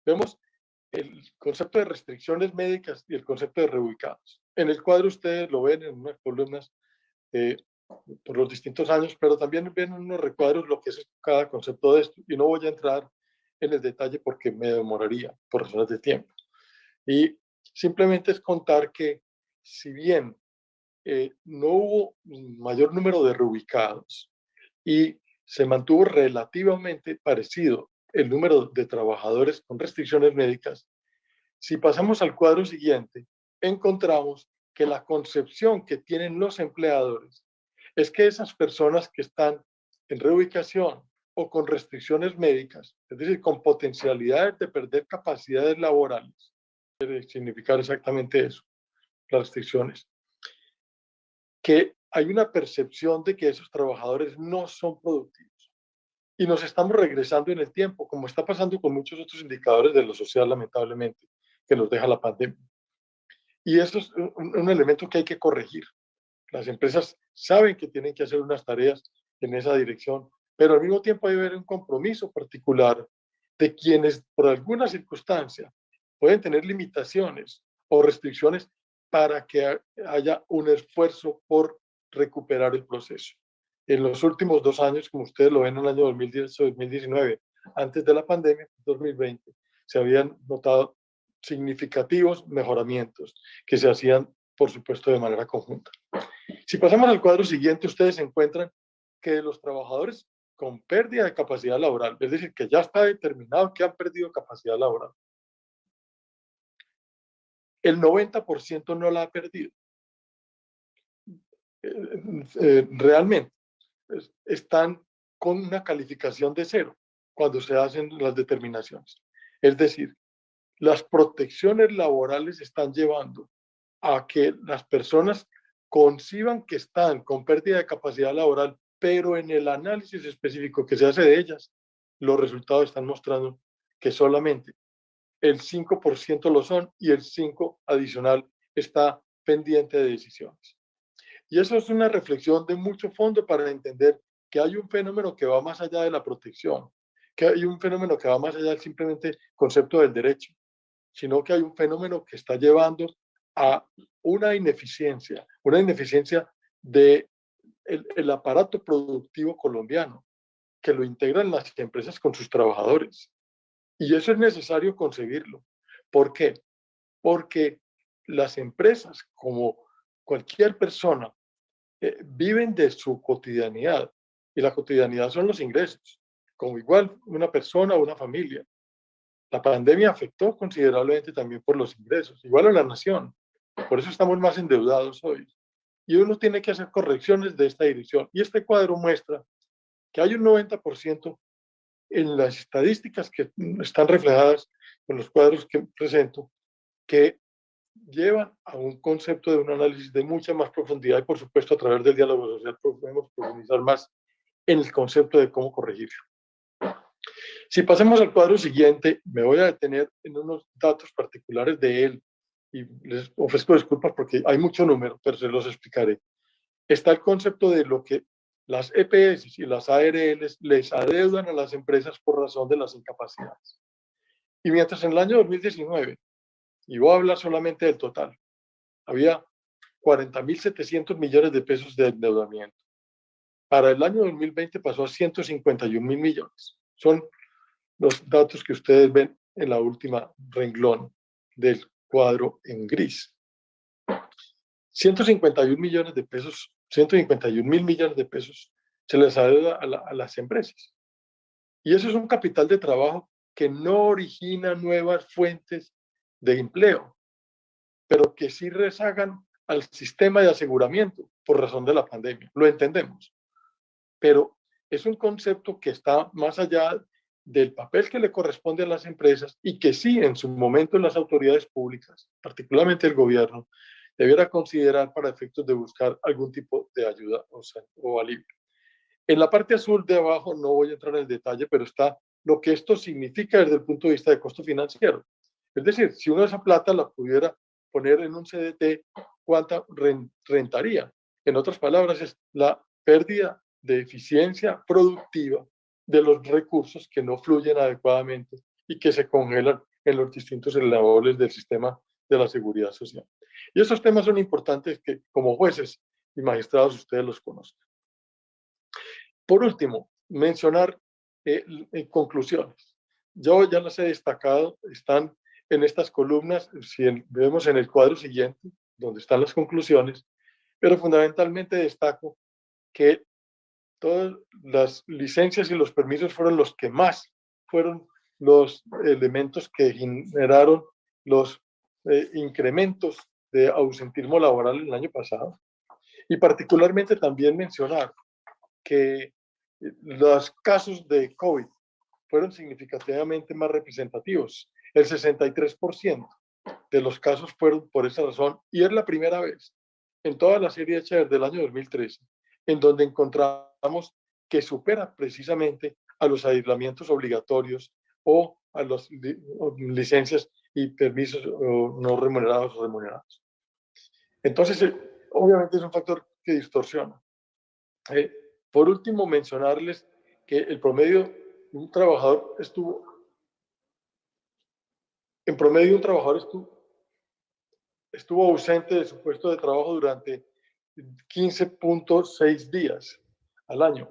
vemos el concepto de restricciones médicas y el concepto de reubicados. En el cuadro ustedes lo ven en unas columnas por los distintos años, pero también ven en unos recuadros lo que es cada concepto de esto. Y no voy a entrar en el detalle porque me demoraría por razones de tiempo. Y simplemente es contar que si bien no hubo mayor número de reubicados y se mantuvo relativamente parecido el número de trabajadores con restricciones médicas, si pasamos al cuadro siguiente, encontramos que la concepción que tienen los empleadores es que esas personas que están en reubicación o con restricciones médicas, es decir, con potencialidades de perder capacidades laborales, quiere significar exactamente eso, las restricciones, que hay una percepción de que esos trabajadores no son productivos. Y nos estamos regresando en el tiempo, como está pasando con muchos otros indicadores de lo social, lamentablemente, que nos deja la pandemia. Y eso es un elemento que hay que corregir. Las empresas saben que tienen que hacer unas tareas en esa dirección, pero al mismo tiempo hay que haber un compromiso particular de quienes por alguna circunstancia pueden tener limitaciones o restricciones para que haya un esfuerzo por recuperar el proceso. En los últimos 2 años, como ustedes lo ven en el año 2010-2019, antes de la pandemia, 2020, se habían notado significativos mejoramientos que se hacían, por supuesto, de manera conjunta. Si pasamos al cuadro siguiente, ustedes encuentran que los trabajadores con pérdida de capacidad laboral, es decir, que ya está determinado que han perdido capacidad laboral, el 90% no la ha perdido. Realmente están con una calificación de 0 cuando se hacen las determinaciones. Es decir, las protecciones laborales están llevando a que las personas conciban que están con pérdida de capacidad laboral, pero en el análisis específico que se hace de ellas, los resultados están mostrando que solamente el 5% lo son y el 5% adicional está pendiente de decisiones. Y eso es una reflexión de mucho fondo para entender que hay un fenómeno que va más allá de la protección, que hay un fenómeno que va más allá del simplemente concepto del derecho, sino que hay un fenómeno que está llevando a una ineficiencia del el aparato productivo colombiano, que lo integran las empresas con sus trabajadores. Y eso es necesario conseguirlo. ¿Por qué? Porque las empresas, como cualquier persona, viven de su cotidianidad. Y la cotidianidad son los ingresos, como igual una persona o una familia. La pandemia afectó considerablemente también por los ingresos, igual a la nación. Por eso estamos más endeudados hoy. Y uno tiene que hacer correcciones de esta dirección. Y este cuadro muestra que hay un 90% en las estadísticas que están reflejadas en los cuadros que presento, que llevan a un concepto de un análisis de mucha más profundidad y, por supuesto, a través del diálogo social podemos profundizar más en el concepto de cómo corregirlo. Si pasemos al cuadro siguiente, me voy a detener en unos datos particulares de él y les ofrezco disculpas porque hay mucho número, pero se los explicaré. Está el concepto de lo que las EPS y las ARLs les adeudan a las empresas por razón de las incapacidades. Y mientras en el año 2019, y voy a hablar solamente del total, había 40.700 millones de pesos de endeudamiento. Para el año 2020 pasó a 151.000 millones. Son los datos que ustedes ven en la última renglón del cuadro en gris. 151 millones de pesos, 151.000 millones de pesos se les adeuda a las empresas. Y eso es un capital de trabajo que no origina nuevas fuentes de empleo, pero que sí rezagan al sistema de aseguramiento por razón de la pandemia. Lo entendemos, pero es un concepto que está más allá del papel que le corresponde a las empresas y que sí, en su momento las autoridades públicas, particularmente el gobierno, debiera considerar para efectos de buscar algún tipo de ayuda o alivio. En la parte azul de abajo no voy a entrar en el detalle, pero está lo que esto significa desde el punto de vista de costo financiero. Es decir, si uno esa plata la pudiera poner en un CDT, ¿cuánta rentaría? En otras palabras, es la pérdida de eficiencia productiva de los recursos que no fluyen adecuadamente y que se congelan en los distintos eslabones del sistema de la seguridad social. Y esos temas son importantes que como jueces y magistrados ustedes los conocen. Por último, mencionar conclusiones. Yo ya las he destacado, están en estas columnas, si vemos en el cuadro siguiente, donde están las conclusiones, pero fundamentalmente destaco que todas las licencias y los permisos fueron los que más fueron los elementos que generaron los incrementos de ausentismo laboral el año pasado. Y particularmente también mencionar que los casos de COVID fueron significativamente más representativos. El 63% de los casos fueron por esa razón, y es la primera vez en toda la serie hecha desde el año 2013 en donde encontramos que supera precisamente a los aislamientos obligatorios o a las licencias y permisos no remunerados o remunerados. Entonces, obviamente es un factor que distorsiona. Por último, mencionarles que el promedio de un trabajador estuvo ausente de su puesto de trabajo durante 15.6 días al año,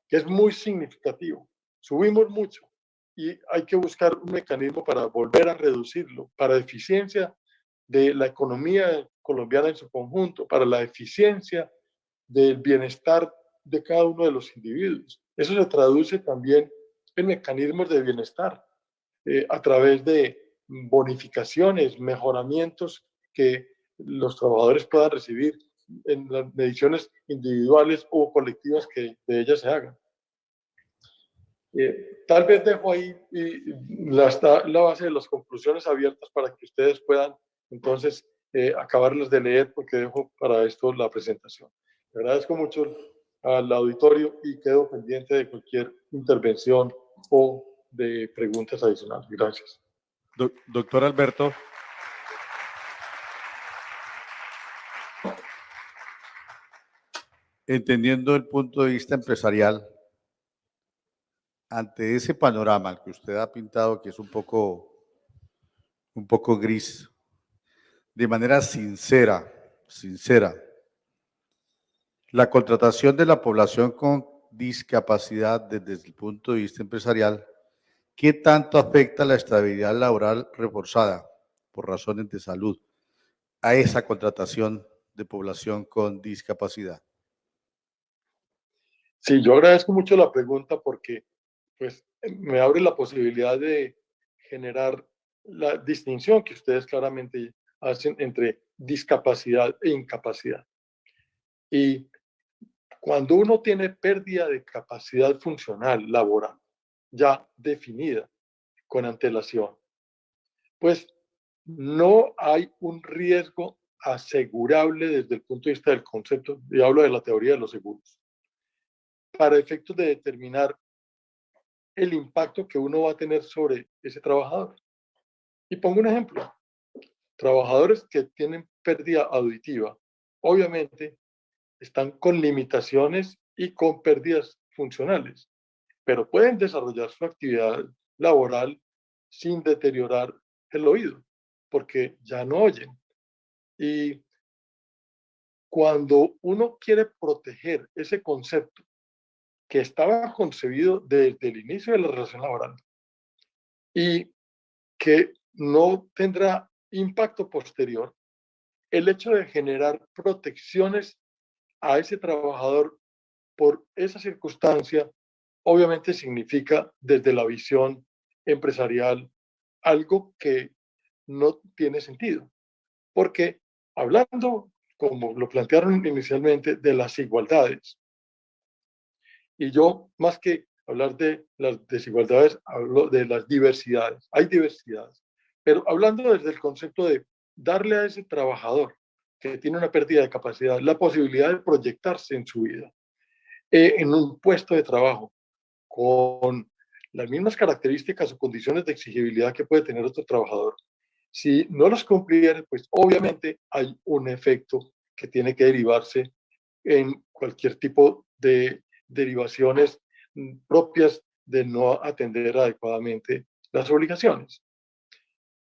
que es muy significativo. Subimos mucho y hay que buscar un mecanismo para volver a reducirlo, para eficiencia de la economía colombiana en su conjunto, para la eficiencia del bienestar de cada uno de los individuos. Eso se traduce también en mecanismos de bienestar a través de bonificaciones, mejoramientos que los trabajadores puedan recibir en las mediciones individuales o colectivas que de ellas se hagan. Tal vez dejo ahí la base de las conclusiones abiertas para que ustedes puedan entonces acabarlas de leer, porque dejo para esto la presentación. Le agradezco mucho al auditorio y quedo pendiente de cualquier intervención o de preguntas adicionales. Gracias. Doctor Alberto. Entendiendo el punto de vista empresarial, ante ese panorama que usted ha pintado, que es un poco gris, de manera sincera, la contratación de la población con discapacidad desde el punto de vista empresarial, ¿qué tanto afecta la estabilidad laboral reforzada por razones de salud a esa contratación de población con discapacidad? Sí, yo agradezco mucho la pregunta porque pues, me abre la posibilidad de generar la distinción que ustedes claramente hacen entre discapacidad e incapacidad. Y cuando uno tiene pérdida de capacidad funcional laboral ya definida con antelación, pues no hay un riesgo asegurable desde el punto de vista del concepto, y hablo de la teoría de los seguros, para efectos de determinar el impacto que uno va a tener sobre ese trabajador. Y pongo un ejemplo. Trabajadores que tienen pérdida auditiva, obviamente están con limitaciones y con pérdidas funcionales, pero pueden desarrollar su actividad laboral sin deteriorar el oído, porque ya no oyen. Y cuando uno quiere proteger ese concepto que estaba concebido desde el inicio de la relación laboral y que no tendrá impacto posterior, el hecho de generar protecciones a ese trabajador por esa circunstancia, obviamente significa desde la visión empresarial algo que no tiene sentido, porque hablando, como lo plantearon inicialmente, de las igualdades, y yo más que hablar de las desigualdades, hablo de las diversidades. Hay diversidades. Pero hablando desde el concepto de darle a ese trabajador que tiene una pérdida de capacidad la posibilidad de proyectarse en su vida, en un puesto de trabajo, con las mismas características o condiciones de exigibilidad que puede tener otro trabajador. Si no los cumpliera, pues obviamente hay un efecto que tiene que derivarse en cualquier tipo de derivaciones propias de no atender adecuadamente las obligaciones.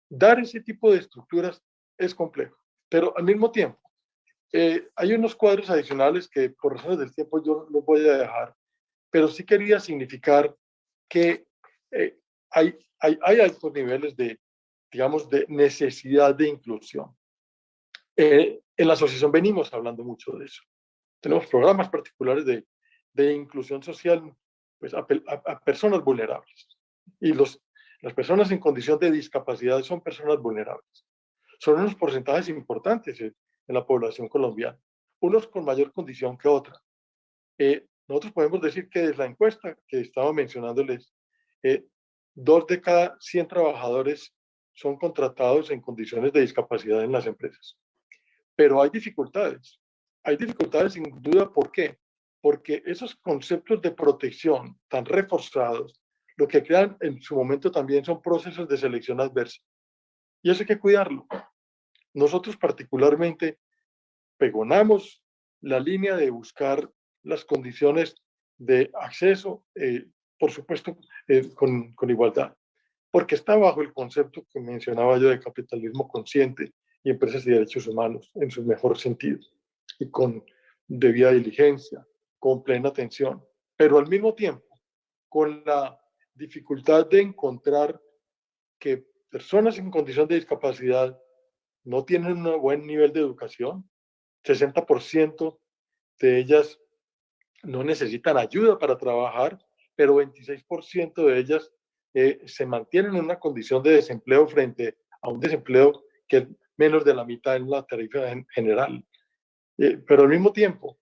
Dar ese tipo de estructuras es complejo, pero al mismo tiempo hay unos cuadros adicionales que por razones del tiempo yo los voy a dejar, pero sí quería significar que hay altos niveles de, digamos, de necesidad de inclusión. En la asociación venimos hablando mucho de eso. Tenemos programas particulares de inclusión social, pues, a personas vulnerables. Y las personas en condición de discapacidad son personas vulnerables. Son unos porcentajes importantes en la población colombiana, unos con mayor condición que otra. Nosotros podemos decir que desde la encuesta que estaba mencionándoles, 2 de cada 100 trabajadores son contratados en condiciones de discapacidad en las empresas. Pero hay dificultades. Hay dificultades sin duda, ¿por qué? Porque esos conceptos de protección tan reforzados, lo que crean en su momento también son procesos de selección adversa. Y eso hay que cuidarlo. Nosotros particularmente pregonamos la línea de buscar las condiciones de acceso, por supuesto, con igualdad, porque está bajo el concepto que mencionaba yo de capitalismo consciente y empresas y derechos humanos en su mejor sentido, y con debida diligencia, con plena atención, pero al mismo tiempo con la dificultad de encontrar que personas en condición de discapacidad no tienen un buen nivel de educación. 60% de ellas no necesitan ayuda para trabajar, pero 26% de ellas se mantienen en una condición de desempleo frente a un desempleo que es menos de la mitad en la tarifa general. Pero al mismo tiempo,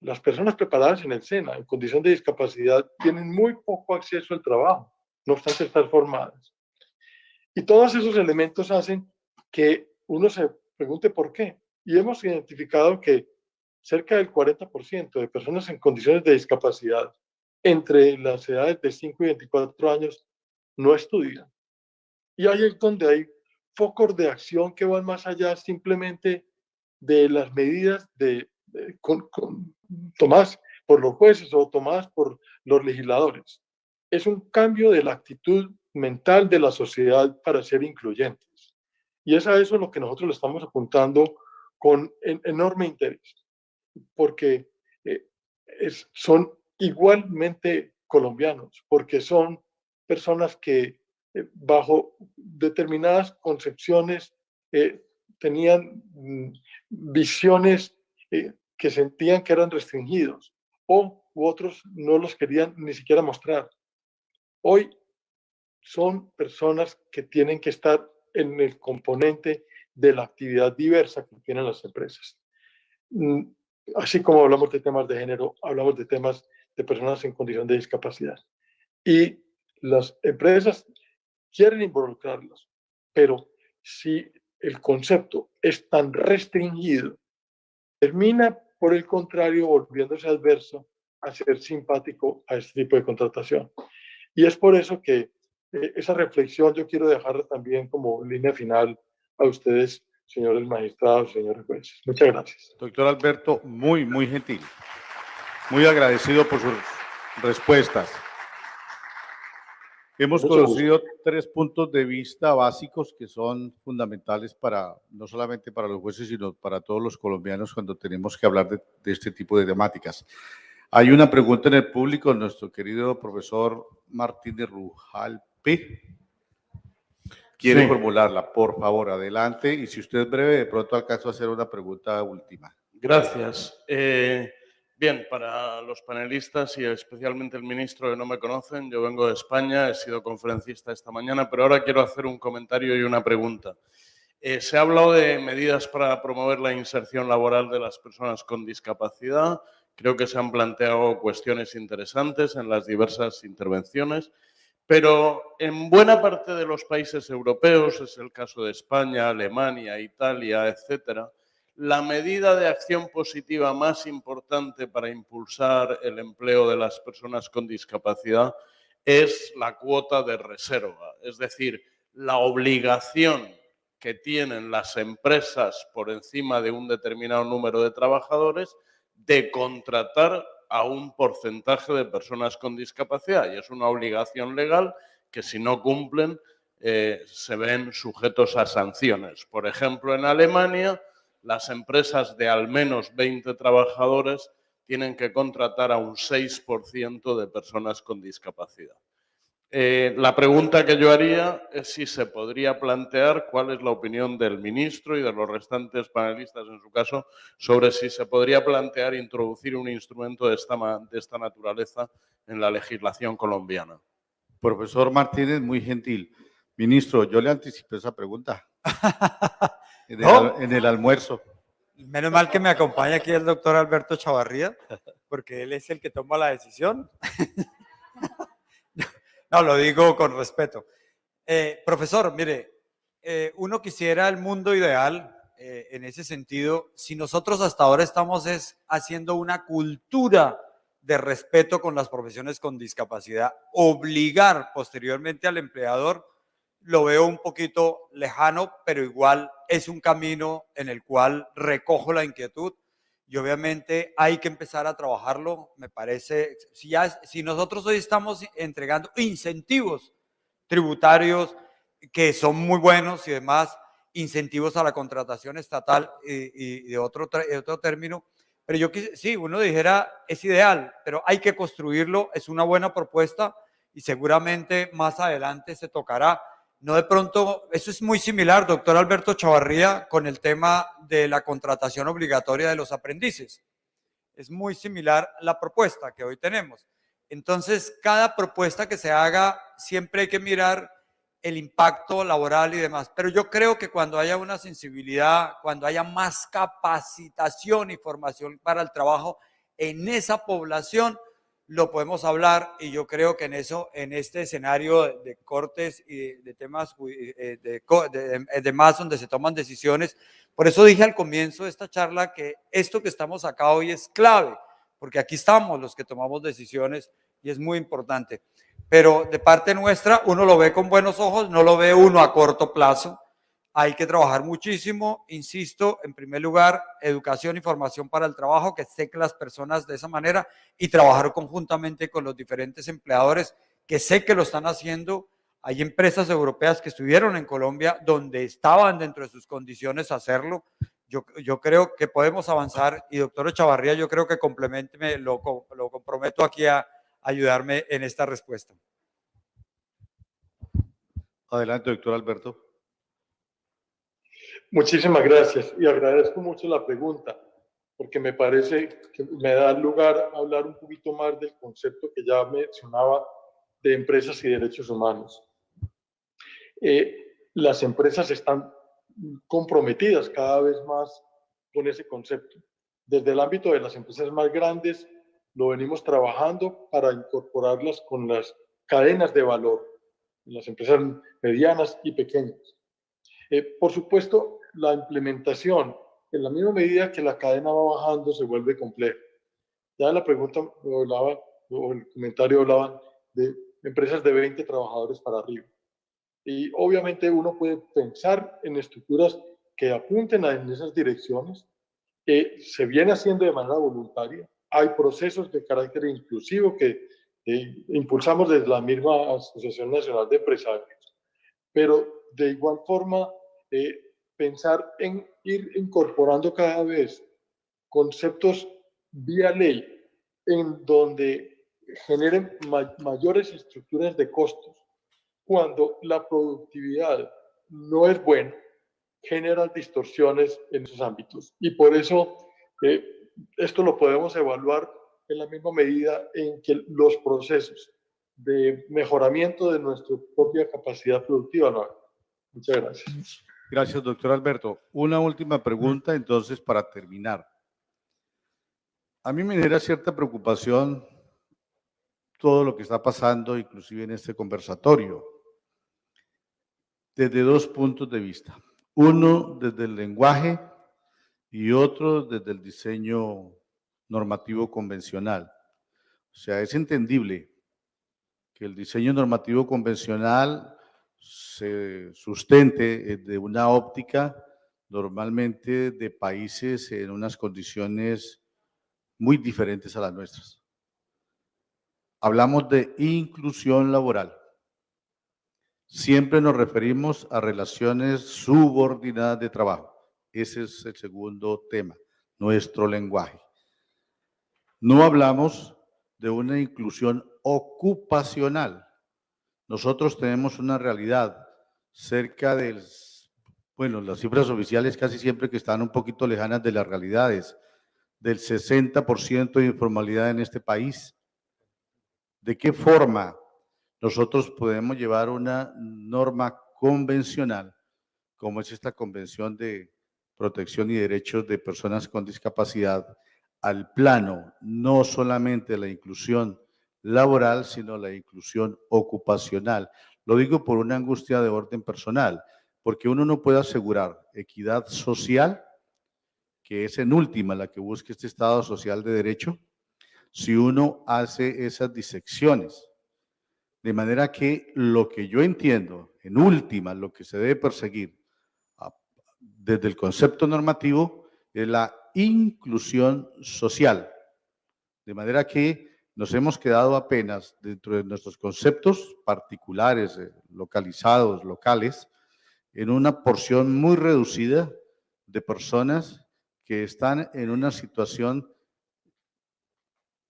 las personas preparadas en el SENA, en condición de discapacidad, tienen muy poco acceso al trabajo, no obstante estar formadas. Y todos esos elementos hacen que uno se pregunte por qué. Y hemos identificado que cerca del 40% de personas en condiciones de discapacidad entre las edades de 5 y 24 años no estudian. Y ahí es donde hay focos de acción que van más allá simplemente de las medidas tomadas por los jueces o tomadas por los legisladores. Es un cambio de la actitud mental de la sociedad para ser incluyentes. Y es a eso lo que nosotros le estamos apuntando con enorme interés, porque son igualmente colombianos, porque son personas que bajo determinadas concepciones tenían visiones que sentían que eran restringidos, u otros no los querían ni siquiera mostrar. Hoy son personas que tienen que estar en el componente de la actividad diversa que tienen las empresas. Así como hablamos de temas de género, hablamos de temas de personas en condición de discapacidad. Y las empresas quieren involucrarlas, pero si el concepto es tan restringido, termina, por el contrario, volviéndose adverso a ser simpático a este tipo de contratación. Y es por eso que esa reflexión yo quiero dejarla también como línea final a ustedes, señores magistrados, señores jueces. Muchas gracias. Doctor Alberto, muy gentil. Muy agradecido por sus respuestas. Hemos conocido 3 puntos de vista básicos que son fundamentales para, no solamente para los jueces, sino para todos los colombianos cuando tenemos que hablar de este tipo de temáticas. Hay una pregunta en el público, nuestro querido profesor Martínez Rujalpe quiere formularla. Por favor, adelante. Y si usted es breve, de pronto alcanzo a hacer una pregunta última. Gracias. Bien, para los panelistas y especialmente el ministro que no me conocen, yo vengo de España, he sido conferencista esta mañana, pero ahora quiero hacer un comentario y una pregunta. Se ha hablado de medidas para promover la inserción laboral de las personas con discapacidad, Creo que se han planteado cuestiones interesantes en las diversas intervenciones, pero en buena parte de los países europeos, es el caso de España, Alemania, Italia, etcétera, la medida de acción positiva más importante para impulsar el empleo de las personas con discapacidad es la cuota de reserva, es decir, la obligación que tienen las empresas por encima de un determinado número de trabajadores de contratar a un porcentaje de personas con discapacidad, y es una obligación legal que si no cumplen se ven sujetos a sanciones. Por ejemplo, en Alemania, las empresas de al menos 20 trabajadores tienen que contratar a un 6% de personas con discapacidad. La pregunta que yo haría es si se podría plantear cuál es la opinión del ministro y de los restantes panelistas, en su caso, sobre si se podría plantear introducir un instrumento de esta naturaleza en la legislación colombiana. Profesor Martínez, muy gentil. Ministro, yo le anticipé esa pregunta en el almuerzo. Menos mal que me acompaña aquí el doctor Alberto Chavarría, porque él es el que toma la decisión. No, lo digo con respeto. Profesor, mire, uno quisiera el mundo ideal en ese sentido. Si nosotros hasta ahora estamos haciendo una cultura de respeto con las profesiones con discapacidad, obligar posteriormente al empleador, lo veo un poquito lejano, pero igual es un camino en el cual recojo la inquietud. Y obviamente hay que empezar a trabajarlo, me parece. Si nosotros hoy estamos entregando incentivos tributarios que son muy buenos y demás, incentivos a la contratación estatal y de otro término, pero yo sí, uno dijera, es ideal, pero hay que construirlo, es una buena propuesta y seguramente más adelante se tocará. No de pronto, eso es muy similar, doctor Alberto Chavarría, con el tema de la contratación obligatoria de los aprendices. Es muy similar la propuesta que hoy tenemos. Entonces, cada propuesta que se haga, siempre hay que mirar el impacto laboral y demás. Pero yo creo que cuando haya una sensibilidad, cuando haya más capacitación y formación para el trabajo en esa población, lo podemos hablar, y yo creo que en eso, en este escenario de cortes y de temas de más donde se toman decisiones, por eso dije al comienzo de esta charla que esto que estamos acá hoy es clave, porque aquí estamos los que tomamos decisiones y es muy importante. Pero de parte nuestra, uno lo ve con buenos ojos, no lo ve uno a corto plazo. Hay que trabajar muchísimo, insisto, en primer lugar, educación y formación para el trabajo, que sé que las personas de esa manera, y trabajar conjuntamente con los diferentes empleadores, que sé que lo están haciendo. Hay empresas europeas que estuvieron en Colombia donde estaban dentro de sus condiciones hacerlo. Yo creo que podemos avanzar, y doctor Chavarría, yo creo que complementeme, lo comprometo aquí a ayudarme en esta respuesta. Adelante, doctor Alberto. Muchísimas gracias y agradezco mucho la pregunta, porque me parece que me da lugar a hablar un poquito más del concepto que ya mencionaba de empresas y derechos humanos. Las empresas están comprometidas cada vez más con ese concepto. Desde el ámbito de las empresas más grandes, lo venimos trabajando para incorporarlas con las cadenas de valor, en las empresas medianas y pequeñas. Por supuesto, la implementación, en la misma medida que la cadena va bajando, se vuelve compleja. Ya en la pregunta hablaba, o el comentario hablaban de empresas de 20 trabajadores para arriba. Y obviamente uno puede pensar en estructuras que apunten en esas direcciones. Se viene haciendo de manera voluntaria. Hay procesos de carácter inclusivo que impulsamos desde la misma Asociación Nacional de Empresarios. Pero de igual forma, pensar en ir incorporando cada vez conceptos vía ley en donde generen mayores estructuras de costos. Cuando la productividad no es buena, generan distorsiones en esos ámbitos. Y por eso esto lo podemos evaluar en la misma medida en que los procesos de mejoramiento de nuestra propia capacidad productiva lo hagan. Muchas gracias. Gracias, doctor Alberto. Una última pregunta, entonces, para terminar. A mí me genera cierta preocupación todo lo que está pasando, inclusive en este conversatorio, desde dos puntos de vista. Uno desde el lenguaje y otro desde el diseño normativo convencional. O sea, es entendible que el diseño normativo convencional se sustente de una óptica normalmente de países en unas condiciones muy diferentes a las nuestras. Hablamos de inclusión laboral. Siempre nos referimos a relaciones subordinadas de trabajo. Ese es el segundo tema, nuestro lenguaje. No hablamos de una inclusión ocupacional. Nosotros tenemos una realidad cerca del, bueno, las cifras oficiales casi siempre que están un poquito lejanas de las realidades, del 60% de informalidad en este país. ¿De qué forma nosotros podemos llevar una norma convencional, como es esta Convención de Protección y Derechos de Personas con Discapacidad, al plano no solamente de la inclusión laboral, sino la inclusión ocupacional? Lo digo por una angustia de orden personal, porque uno no puede asegurar equidad social, que es en última la que busca este Estado social de derecho, si uno hace esas disecciones. De manera que lo que yo entiendo, en última, lo que se debe perseguir desde el concepto normativo es la inclusión social. De manera que nos hemos quedado apenas dentro de nuestros conceptos particulares, localizados, locales, en una porción muy reducida de personas que están en una situación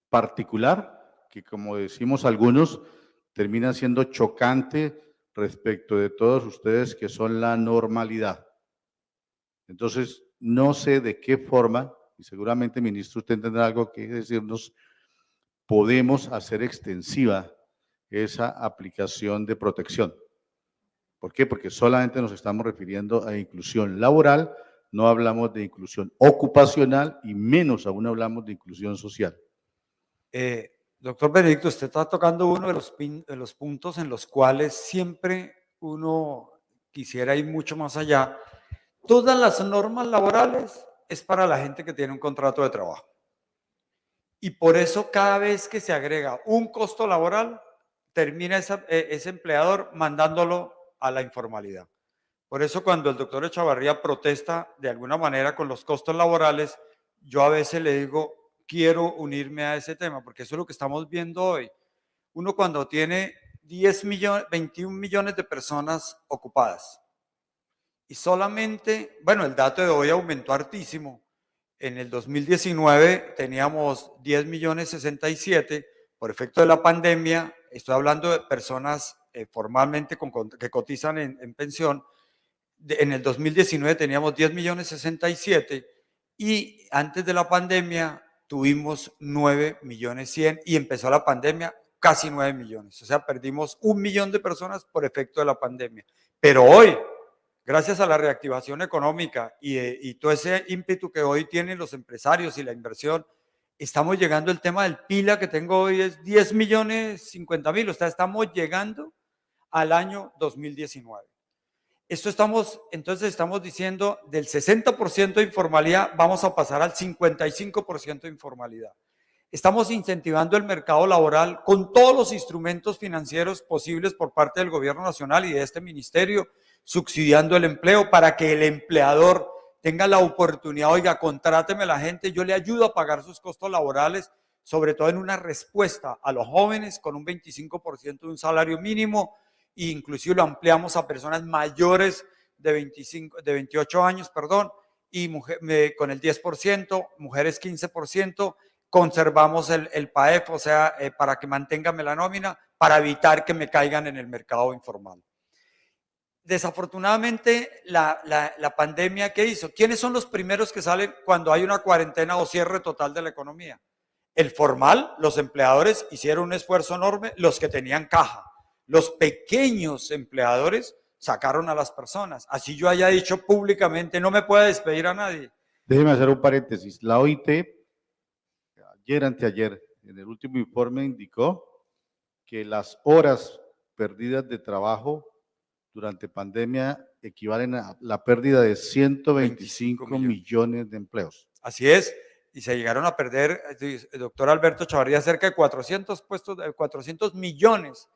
particular, que como decimos algunos, termina siendo chocante respecto de todos ustedes que son la normalidad. Entonces, no sé de qué forma, y seguramente, ministro, usted tendrá algo que decirnos, podemos hacer extensiva esa aplicación de protección. ¿Por qué? Porque solamente nos estamos refiriendo a inclusión laboral, no hablamos de inclusión ocupacional y menos aún hablamos de inclusión social. Doctor Benedicto, usted está tocando uno de los puntos en los cuales siempre uno quisiera ir mucho más allá. Todas las normas laborales es para la gente que tiene un contrato de trabajo. Y por eso cada vez que se agrega un costo laboral, termina ese empleador mandándolo a la informalidad. Por eso cuando el doctor Echavarría protesta de alguna manera con los costos laborales, yo a veces le digo, quiero unirme a ese tema, porque eso es lo que estamos viendo hoy. Uno cuando tiene 21 millones de personas ocupadas y solamente, bueno, el dato de hoy aumentó hartísimo. En el 2019 teníamos 10.067.000, por efecto de la pandemia, estoy hablando de personas formalmente que cotizan en pensión. En el 2019 teníamos 10.067.000 y antes de la pandemia tuvimos 9.100.000 y empezó la pandemia casi 9 millones. O sea, perdimos 1 millón de personas por efecto de la pandemia. Pero hoy, gracias a la reactivación económica y todo ese ímpetu que hoy tienen los empresarios y la inversión, estamos llegando, el tema del PILA que tengo hoy es 10.050.000, o sea, estamos llegando al año 2019. Entonces estamos diciendo del 60% de informalidad vamos a pasar al 55% de informalidad. Estamos incentivando el mercado laboral con todos los instrumentos financieros posibles por parte del gobierno nacional y de este ministerio, subsidiando el empleo para que el empleador tenga la oportunidad, oiga, contráteme a la gente, yo le ayudo a pagar sus costos laborales, sobre todo en una respuesta a los jóvenes con un 25% de un salario mínimo, e inclusive lo ampliamos a personas mayores de 28 años, y con el 10%, mujeres 15%, conservamos el PAEF, o sea, para que manténganme la nómina, para evitar que me caigan en el mercado informal. Desafortunadamente, la pandemia, ¿qué hizo? ¿Quiénes son los primeros que salen cuando hay una cuarentena o cierre total de la economía? El formal, los empleadores hicieron un esfuerzo enorme, los que tenían caja. Los pequeños empleadores sacaron a las personas. Así yo haya dicho públicamente, no me puede despedir a nadie. Déjeme hacer un paréntesis. La OIT ayer, anteayer, en el último informe indicó que las horas perdidas de trabajo durante pandemia equivalen a la pérdida de 125 millones de empleos. Así es, y se llegaron a perder, el doctor Alberto Chavarría, cerca de 400 puestos, 400 millones,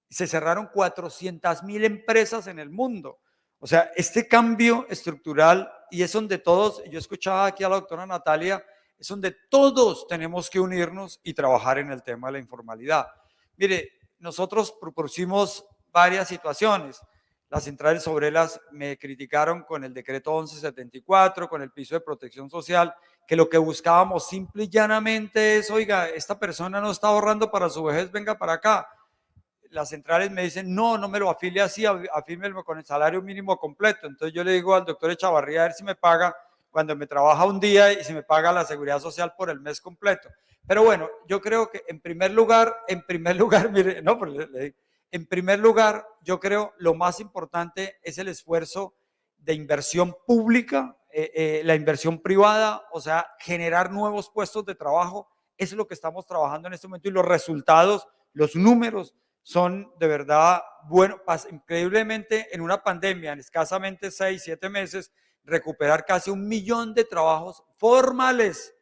y se cerraron 400.000 empresas en el mundo. O sea, este cambio estructural, y es donde todos, yo escuchaba aquí a la doctora Natalia, es donde todos tenemos que unirnos y trabajar en el tema de la informalidad. Mire, nosotros propusimos varias situaciones. Las centrales obreras me criticaron con el decreto 1174, con el piso de protección social, que lo que buscábamos simple y llanamente es, oiga, esta persona no está ahorrando para su vejez, venga para acá. Las centrales me dicen, no, no me lo afilie así, afílmelo con el salario mínimo completo. Entonces yo le digo al doctor Echavarría a ver si me paga cuando me trabaja un día y si me paga la seguridad social por el mes completo. Pero bueno, yo creo que en primer lugar, mire, no, pero le digo, en primer lugar, yo creo lo más importante es el esfuerzo de inversión pública, la inversión privada, o sea, generar nuevos puestos de trabajo. Eso es lo que estamos trabajando en este momento y los resultados, los números son de verdad buenos. Increíblemente, en una pandemia, en escasamente 6, 7 meses, recuperar casi 1 millón de trabajos formales.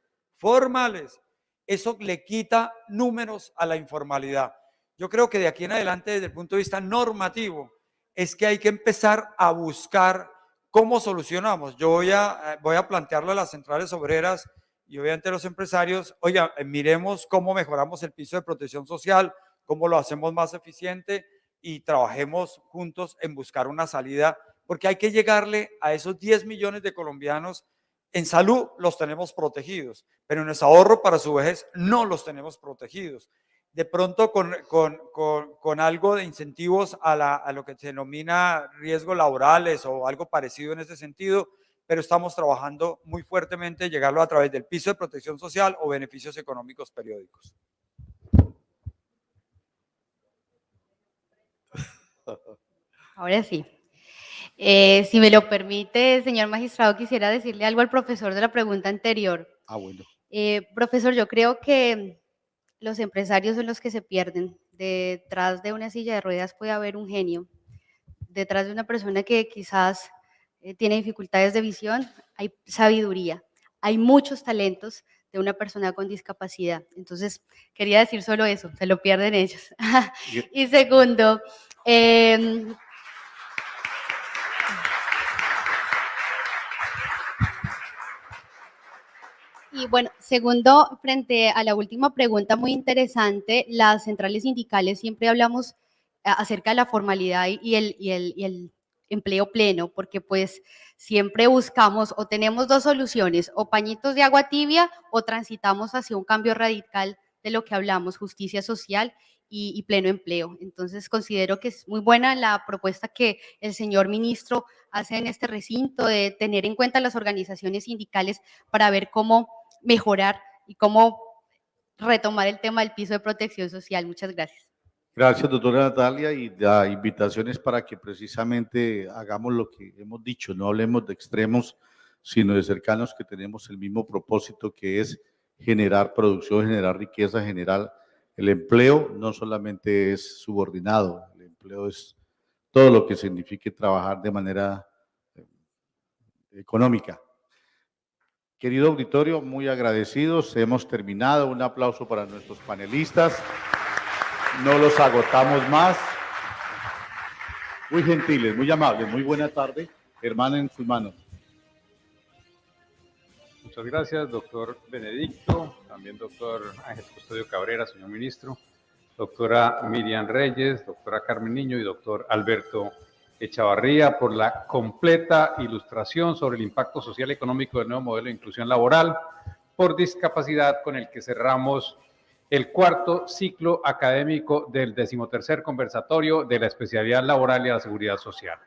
Eso le quita números a la informalidad. Yo creo que de aquí en adelante, desde el punto de vista normativo, es que hay que empezar a buscar cómo solucionamos. Yo voy a plantearle a las centrales obreras y obviamente a los empresarios, oiga, miremos cómo mejoramos el piso de protección social, cómo lo hacemos más eficiente y trabajemos juntos en buscar una salida, porque hay que llegarle a esos 10 millones de colombianos. En salud los tenemos protegidos, pero en nuestro ahorro para su vejez no los tenemos protegidos. De pronto con algo de incentivos a lo que se denomina riesgos laborales o algo parecido en ese sentido, pero estamos trabajando muy fuertemente en llegarlo a través del piso de protección social o beneficios económicos periódicos. Ahora sí. Si me lo permite, señor magistrado, quisiera decirle algo al profesor de la pregunta anterior. Bueno. Profesor, yo creo que los empresarios son los que se pierden. Detrás de una silla de ruedas puede haber un genio. Detrás de una persona que quizás tiene dificultades de visión, hay sabiduría. Hay muchos talentos de una persona con discapacidad. Entonces, quería decir solo eso, se lo pierden ellos. Y segundo, y bueno, segundo, frente a la última pregunta muy interesante, las centrales sindicales siempre hablamos acerca de la formalidad y el empleo pleno, porque pues siempre buscamos o tenemos dos soluciones, o pañitos de agua tibia o transitamos hacia un cambio radical de lo que hablamos, justicia social y pleno empleo. Entonces considero que es muy buena la propuesta que el señor ministro hace en este recinto de tener en cuenta las organizaciones sindicales para ver cómo mejorar y cómo retomar el tema del piso de protección social. Muchas gracias. Gracias, doctora Natalia, y la invitación es para que precisamente hagamos lo que hemos dicho, no hablemos de extremos, sino de cercanos que tenemos el mismo propósito, que es generar producción, generar riqueza, generar el empleo. No solamente es subordinado, el empleo es todo lo que signifique trabajar de manera económica. Querido auditorio, muy agradecidos, hemos terminado. Un aplauso para nuestros panelistas. No los agotamos más. Muy gentiles, muy amables, muy buena tarde. Hermana, en sus manos. Muchas gracias, doctor Benedicto, también doctor Ángel Custodio Cabrera, señor ministro, doctora Miriam Reyes, doctora Carmen Niño y doctor Alberto Echavarría, por la completa ilustración sobre el impacto social y económico del nuevo modelo de inclusión laboral por discapacidad, con el que cerramos el cuarto ciclo académico del 13º conversatorio de la especialidad laboral y la seguridad social.